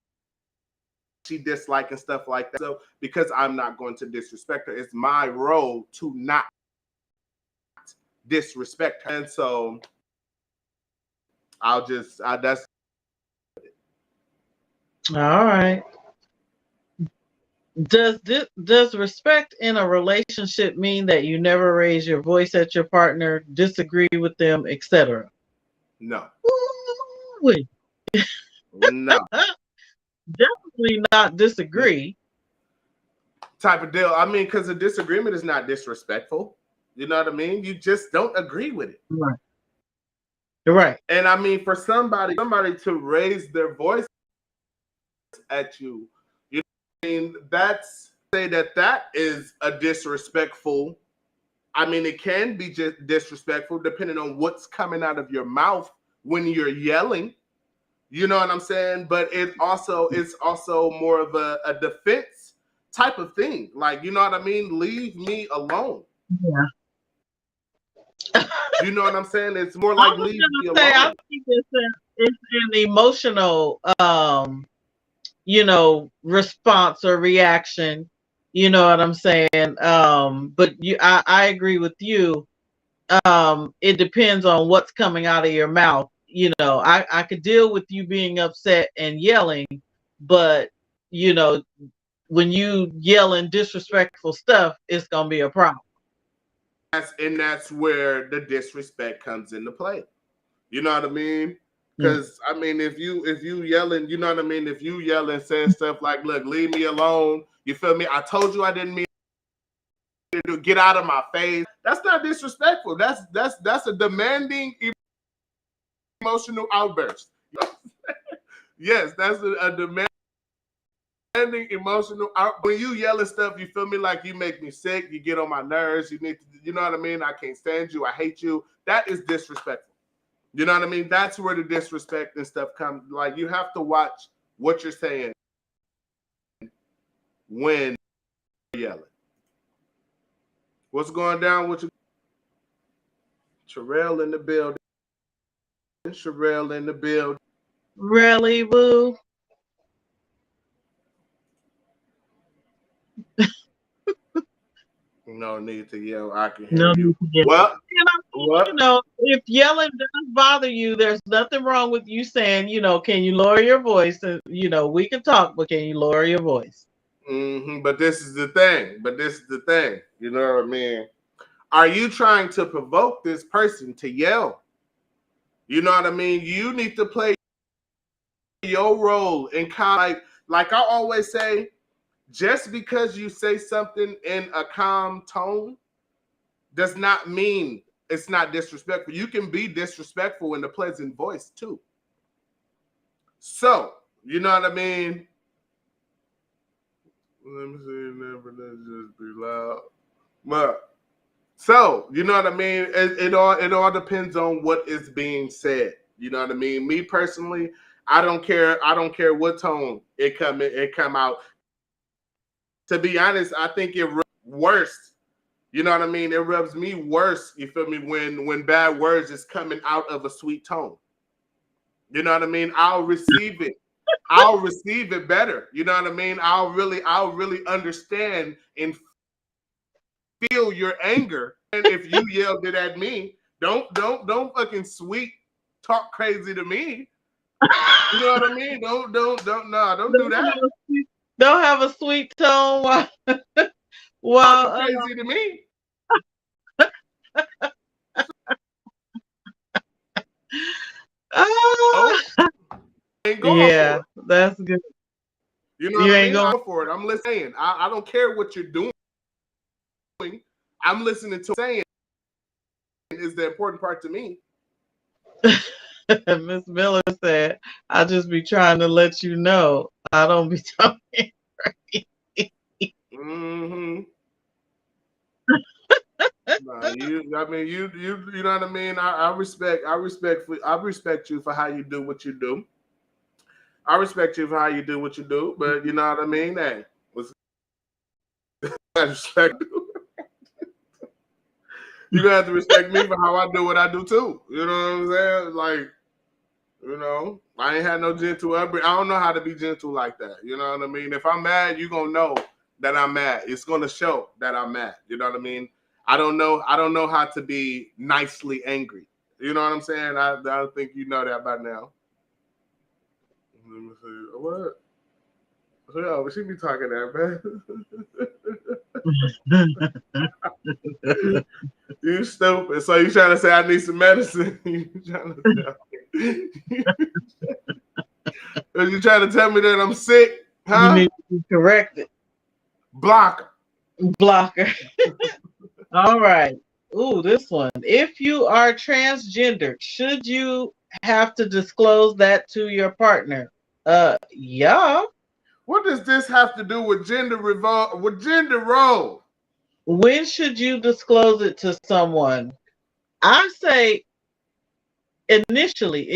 she dislikes and stuff like that. So because I'm not going to disrespect her, it's my role to not disrespect her. And so that's all right. Does respect in a relationship mean that you never raise your voice at your partner, disagree with them, etc.? no. Wait. No. Definitely not disagree. Type of deal. I mean, because a disagreement is not disrespectful. You know what I mean? You just don't agree with it. Right. Right. And I mean, for somebody to raise their voice at you, you know what I mean? That's say that is a disrespectful. I mean, it can be just disrespectful depending on what's coming out of your mouth when you're yelling. You know what I'm saying? But it's also more of a defense type of thing. Like, you know what I mean? Leave me alone. Yeah. You know what I'm saying? It's more like leave me alone. I think it's an emotional response or reaction. You know what I'm saying? But I agree with you. It depends on what's coming out of your mouth. You know, I could deal with you being upset and yelling, but you know, when you yelling disrespectful stuff, it's gonna be a problem. That's where the disrespect comes into play. You know what I mean? Because I mean, if you yelling, you know what I mean. If you yelling, saying stuff like, "Look, leave me alone," you feel me? I told you I didn't mean to get out of my face. That's not disrespectful. That's a demanding emotional outburst. Yes, that's a demanding emotional outburst. When you yelling stuff, you feel me, like you make me sick. You get on my nerves. You need to, you know what I mean? I can't stand you. I hate you. That is disrespectful. You know what I mean? That's where the disrespect and stuff comes. Like, you have to watch what you're saying when you're yelling. What's going down with you? Sherelle in the building. Sherelle in the building. Really, boo? No need to yell. I can hear you. Well, you know, if yelling does bother you, there's nothing wrong with you saying, you know, can you lower your voice? And, you know, we can talk, but can you lower your voice? But this is the thing. You know what I mean? Are you trying to provoke this person to yell? You know what I mean? You need to play your role in kind of like I always say, just because you say something in a calm tone does not mean it's not disrespectful. You can be disrespectful in a pleasant voice too. So, you know what I mean? Let me see, never just be loud. But so, you know what I mean? It all depends on what is being said. You know what I mean? Me personally, I don't care what tone it come out. To be honest, I think it rubs worse. You know what I mean? It rubs me worse, you feel me, when bad words is coming out of a sweet tone. You know what I mean? I'll receive it. I'll receive it better. You know what I mean? I'll really understand and feel your anger. And if you yelled it at me, don't fucking sweet talk crazy to me. You know what I mean? Don't do that. Don't have a sweet tone while talk crazy to me. Ain't going yeah, for it. That's good. You know what I mean? I'm for it. I'm listening. I don't care what you're doing. I'm listening to saying is the important part to me. Miss Miller said, "I just be trying to let you know I don't be talking crazy." Nah, you know what I mean? I respect you for how you do what you do. I respect you for how you do what you do, but you know what I mean? Hey, respect. You gonna have to respect me for how I do what I do too. You know what I'm saying? Like, you know, I ain't had no gentle upbringing. I don't know how to be gentle like that. You know what I mean? If I'm mad, you gonna know that I'm mad. It's gonna show that I'm mad. You know what I mean? I don't know how to be nicely angry. You know what I'm saying? I don't think you know that by now. Let me see. What? Yo, she be talking that, man. You stupid. So you trying to say I need some medicine? You trying to tell me that I'm sick? Huh? You need to be corrected. Blocker. All right. Ooh, this one. If you are transgender, should you have to disclose that to your partner? Yeah. What does this have to do with gender role? When should you disclose it to someone? I say immediately.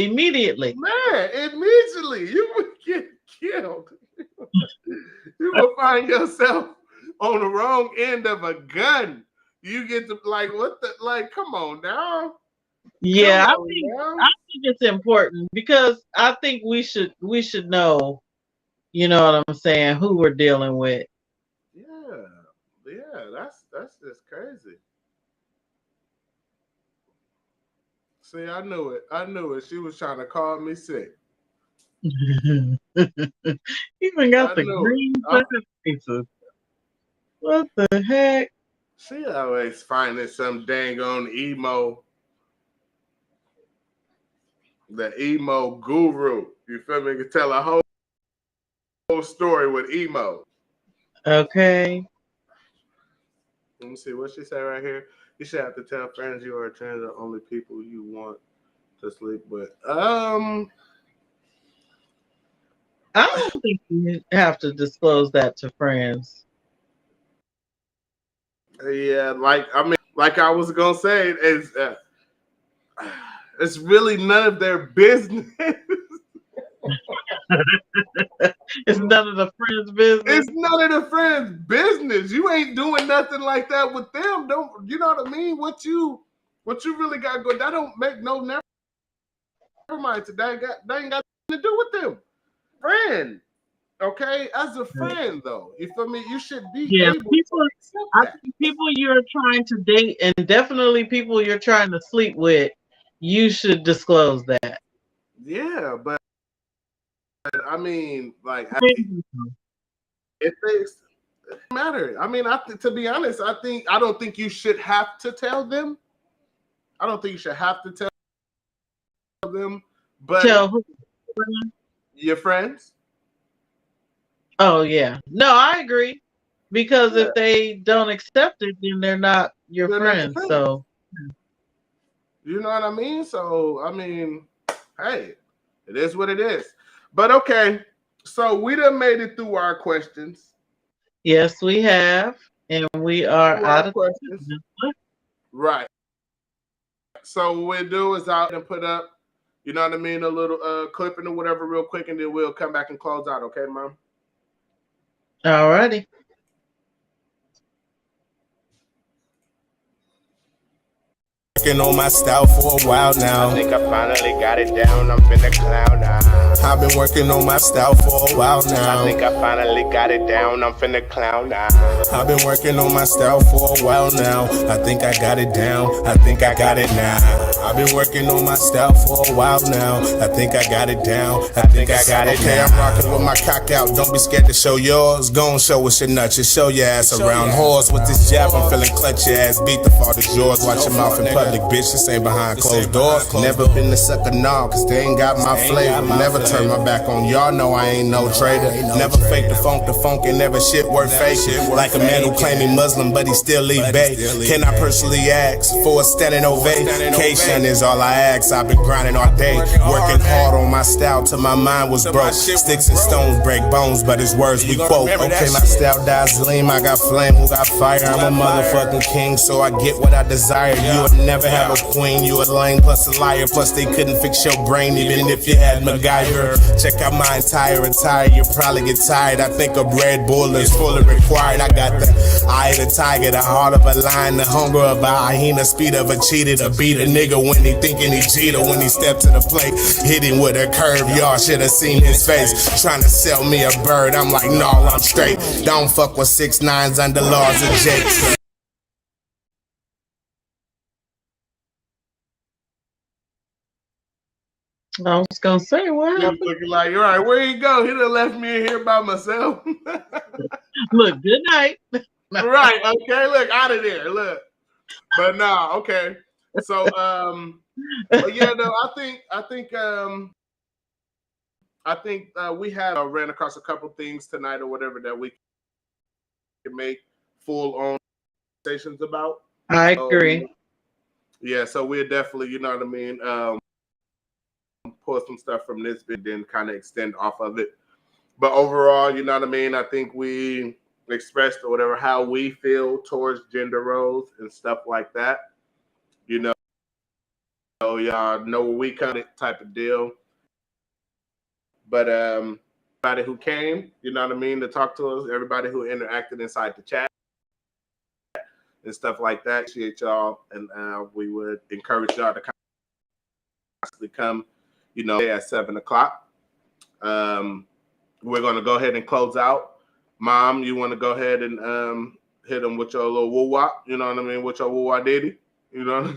Man, immediately. You would get killed. You will find yourself on the wrong end of a gun. You get to come on now. Yeah, I think it's important because I think we should know, you know what I'm saying, who we're dealing with. Yeah, that's just crazy. See, I knew it. She was trying to call me sick. Even got the green faces. What the heck? She always finding some dang on emo. The emo guru. You feel me? You can tell a whole story with emo. Okay. Let me see what she said right here. You should have to tell friends you are trans are only people you want to sleep with. I don't think you have to disclose that to friends. Yeah, like I was gonna say, it's really none of their business. It's none of the friends' business. It's none of the friends' business. You ain't doing nothing like that with them. Don't you know what I mean? What you really got going? That don't make no never mind. That ain't got nothing to do with them. Friend, okay, as a friend though, you feel me? You should be able to accept that. I think people you're trying to date and definitely people you're trying to sleep with, you should disclose that. Yeah, but I mean, like, it matter. I mean, to be honest, I don't think you should have to tell them. I don't think you should have to tell them. But tell who? Your friends. Oh yeah, no, I agree. Because if they don't accept it, then they're not your friends. So, you know what I mean. So, I mean, hey, it is what it is. But okay, so we done made it through our questions. Yes, we have, and we are out of questions. Right. So what we'll do is out and put up, you know what I mean, a little clipping or whatever real quick, and then we'll come back and close out. Okay, Mom? All righty. Working on my style for a while now. I think I finally got it down. I'm finna clown now. I've been working on my style for a while now. I think I finally got it down. I'm finna clown now. I've been working on my style for a while now. I think I got it down. I think I got it now. I've been working on my style for a while now. I think I got it down. I think I got it now. I'm rocking with my cock out. Don't be scared to show yours. Go and show us your nuts. Just show your ass around. Whores with this jab. I'm feeling clutch your ass. Beat the father's yours. Watch your mouth in public, bitch. This ain't behind closed doors. Never been the sucker, nah, cause they ain't got my flavor. Never turn my back on y'all. Know I ain't no trader. Never fake the funk and never shit worth faking. Like a man who claim he Muslim, but he still leave bay. Can I personally ask for a standing ovation? son is all I ask. I've been grinding all day, working hard on my style till my mind was broke. Sticks and stones break bones, but it's words we quote. Okay, my style dies lean, I got flame, who got fire? I'm a motherfucking king, so I get what I desire. You would never have a queen, you a lame plus a liar. Plus they couldn't fix your brain even if you had MacGyver. Check out my entire attire, you probably get tired. I think a Red Bull is fully required. I got the eye of the tiger, the heart of a lion, the hunger of a hyena, speed of a cheetah, to beat a nigga when he thinking he cheated. When he stepped to the plate, hit him with a curve, y'all should have seen his face. Trying to sell me a bird, I'm like, no, I'm straight. Don't fuck with 6ix9ines under laws of Jake. I was gonna say, what happened? Looking like, you're right, where you go? He done left me in here by myself. Look, good night. Right, okay, look, out of there, look. But nah, okay. So but yeah, no, I think we have ran across a couple things tonight or whatever that we can make full on conversations about. I agree. Yeah, so we're definitely, you know what I mean, pull some stuff from this bit, then kind of extend off of it. But overall, you know what I mean, I think we expressed or whatever how we feel towards gender roles and stuff like that. You know, so y'all know where we come type of deal. But everybody who came, you know what I mean, to talk to us, everybody who interacted inside the chat and stuff like that, appreciate y'all, and we would encourage y'all to constantly come, you know, at 7 o'clock. We're gonna go ahead and close out. Mom, you want to go ahead and hit them with your little woo-wop, you know what I mean, with your woo-wop diddy, you know?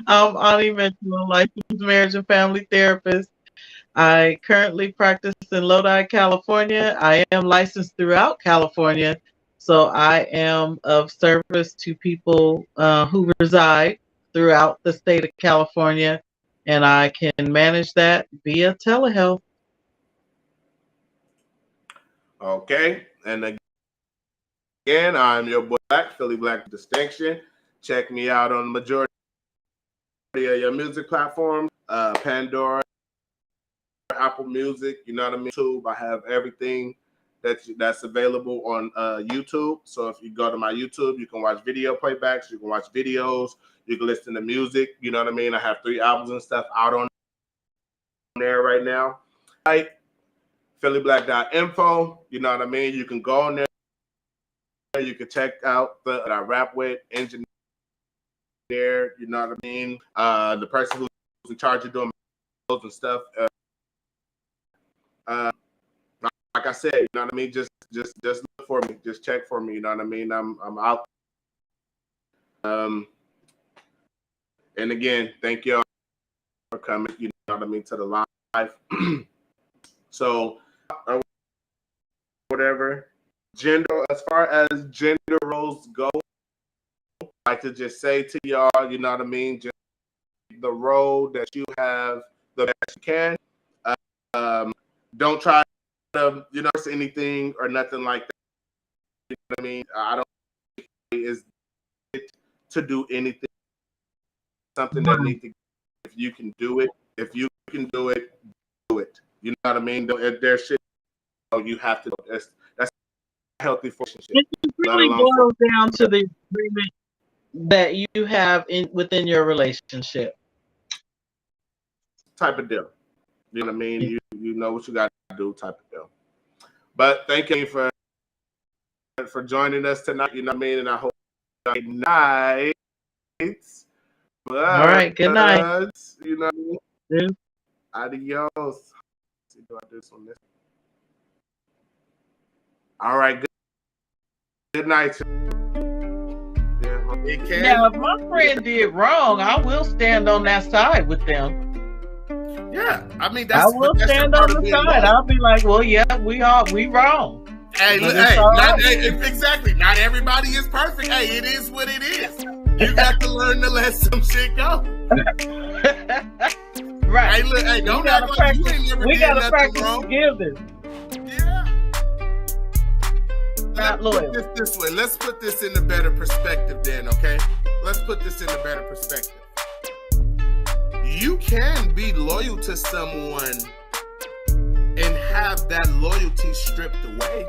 I'm MzAwnee Mitchell, licensed marriage and family therapist. I currently practice in Lodi, California. I am licensed throughout California, so I am of service to people who reside throughout the state of California, and I can manage that via telehealth. Okay, and again, I'm your boy Black, PhillyBlack Distinction. Check me out on the majority of your music platforms, Pandora, Apple Music, you know what I mean, YouTube. I have everything that's available on YouTube. So if you go to my YouTube, you can watch video playbacks, you can watch videos, you can listen to music, you know what I mean? I have 3 albums and stuff out on there right now. Right. PhillyBlack.info, you know what I mean? You can go on there, you can check out the I rap with engineer, you know what I mean? The person who's in charge of doing and stuff. Like I said, you know what I mean? Just look for me, just check for me, you know what I mean? I'm out. And again, thank y'all for coming, you know what I mean, to the live. So whatever gender, as far as gender roles go, I like to just say to y'all, you know what I mean, just the role that you have the best you can. Don't try to, you know, anything or nothing like that. You know what I mean? I don't think it's to do anything. Something that needs to, if you can do it, do it. You know what I mean? If there's shit, you have to. That's a healthy relationship. It really boils down to the agreement that you have within your relationship. Type of deal. You know what I mean? You know what you got to do, type of deal. But thank you for joining us tonight. You know what I mean? And I hope good night. All right, good night. You know what I mean? Adios. Do I do this on this? All right. Good night. Now, if my friend did wrong, I will stand on that side with them. Yeah, I mean, I will stand on the side. I'll be like, well, yeah, we wrong. Hey, exactly. Not everybody is perfect. Hey, it is what it is. You got to learn to let some shit go. Right. Hey, look, hey, don't act like you ain't never did nothing wrong. We gotta practice forgiveness. Yeah. not loyal. Put this way. Let's put this in a better perspective then, okay? Let's put this in a better perspective. You can be loyal to someone and have that loyalty stripped away.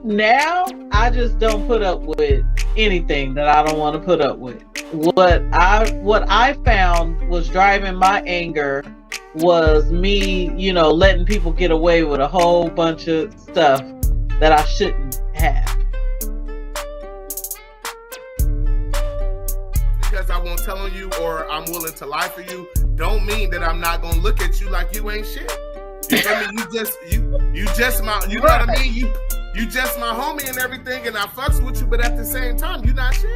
Now, I just don't put up with anything that I don't want to put up with. What I found was driving my anger was me, letting people get away with a whole bunch of stuff that I shouldn't have. Because I won't tell on you or I'm willing to lie for you, don't mean that I'm not gonna look at you like you ain't shit. You feel me? You just my, you know what I mean? You just my homie and everything, and I fucks with you, but at the same time, you not shit.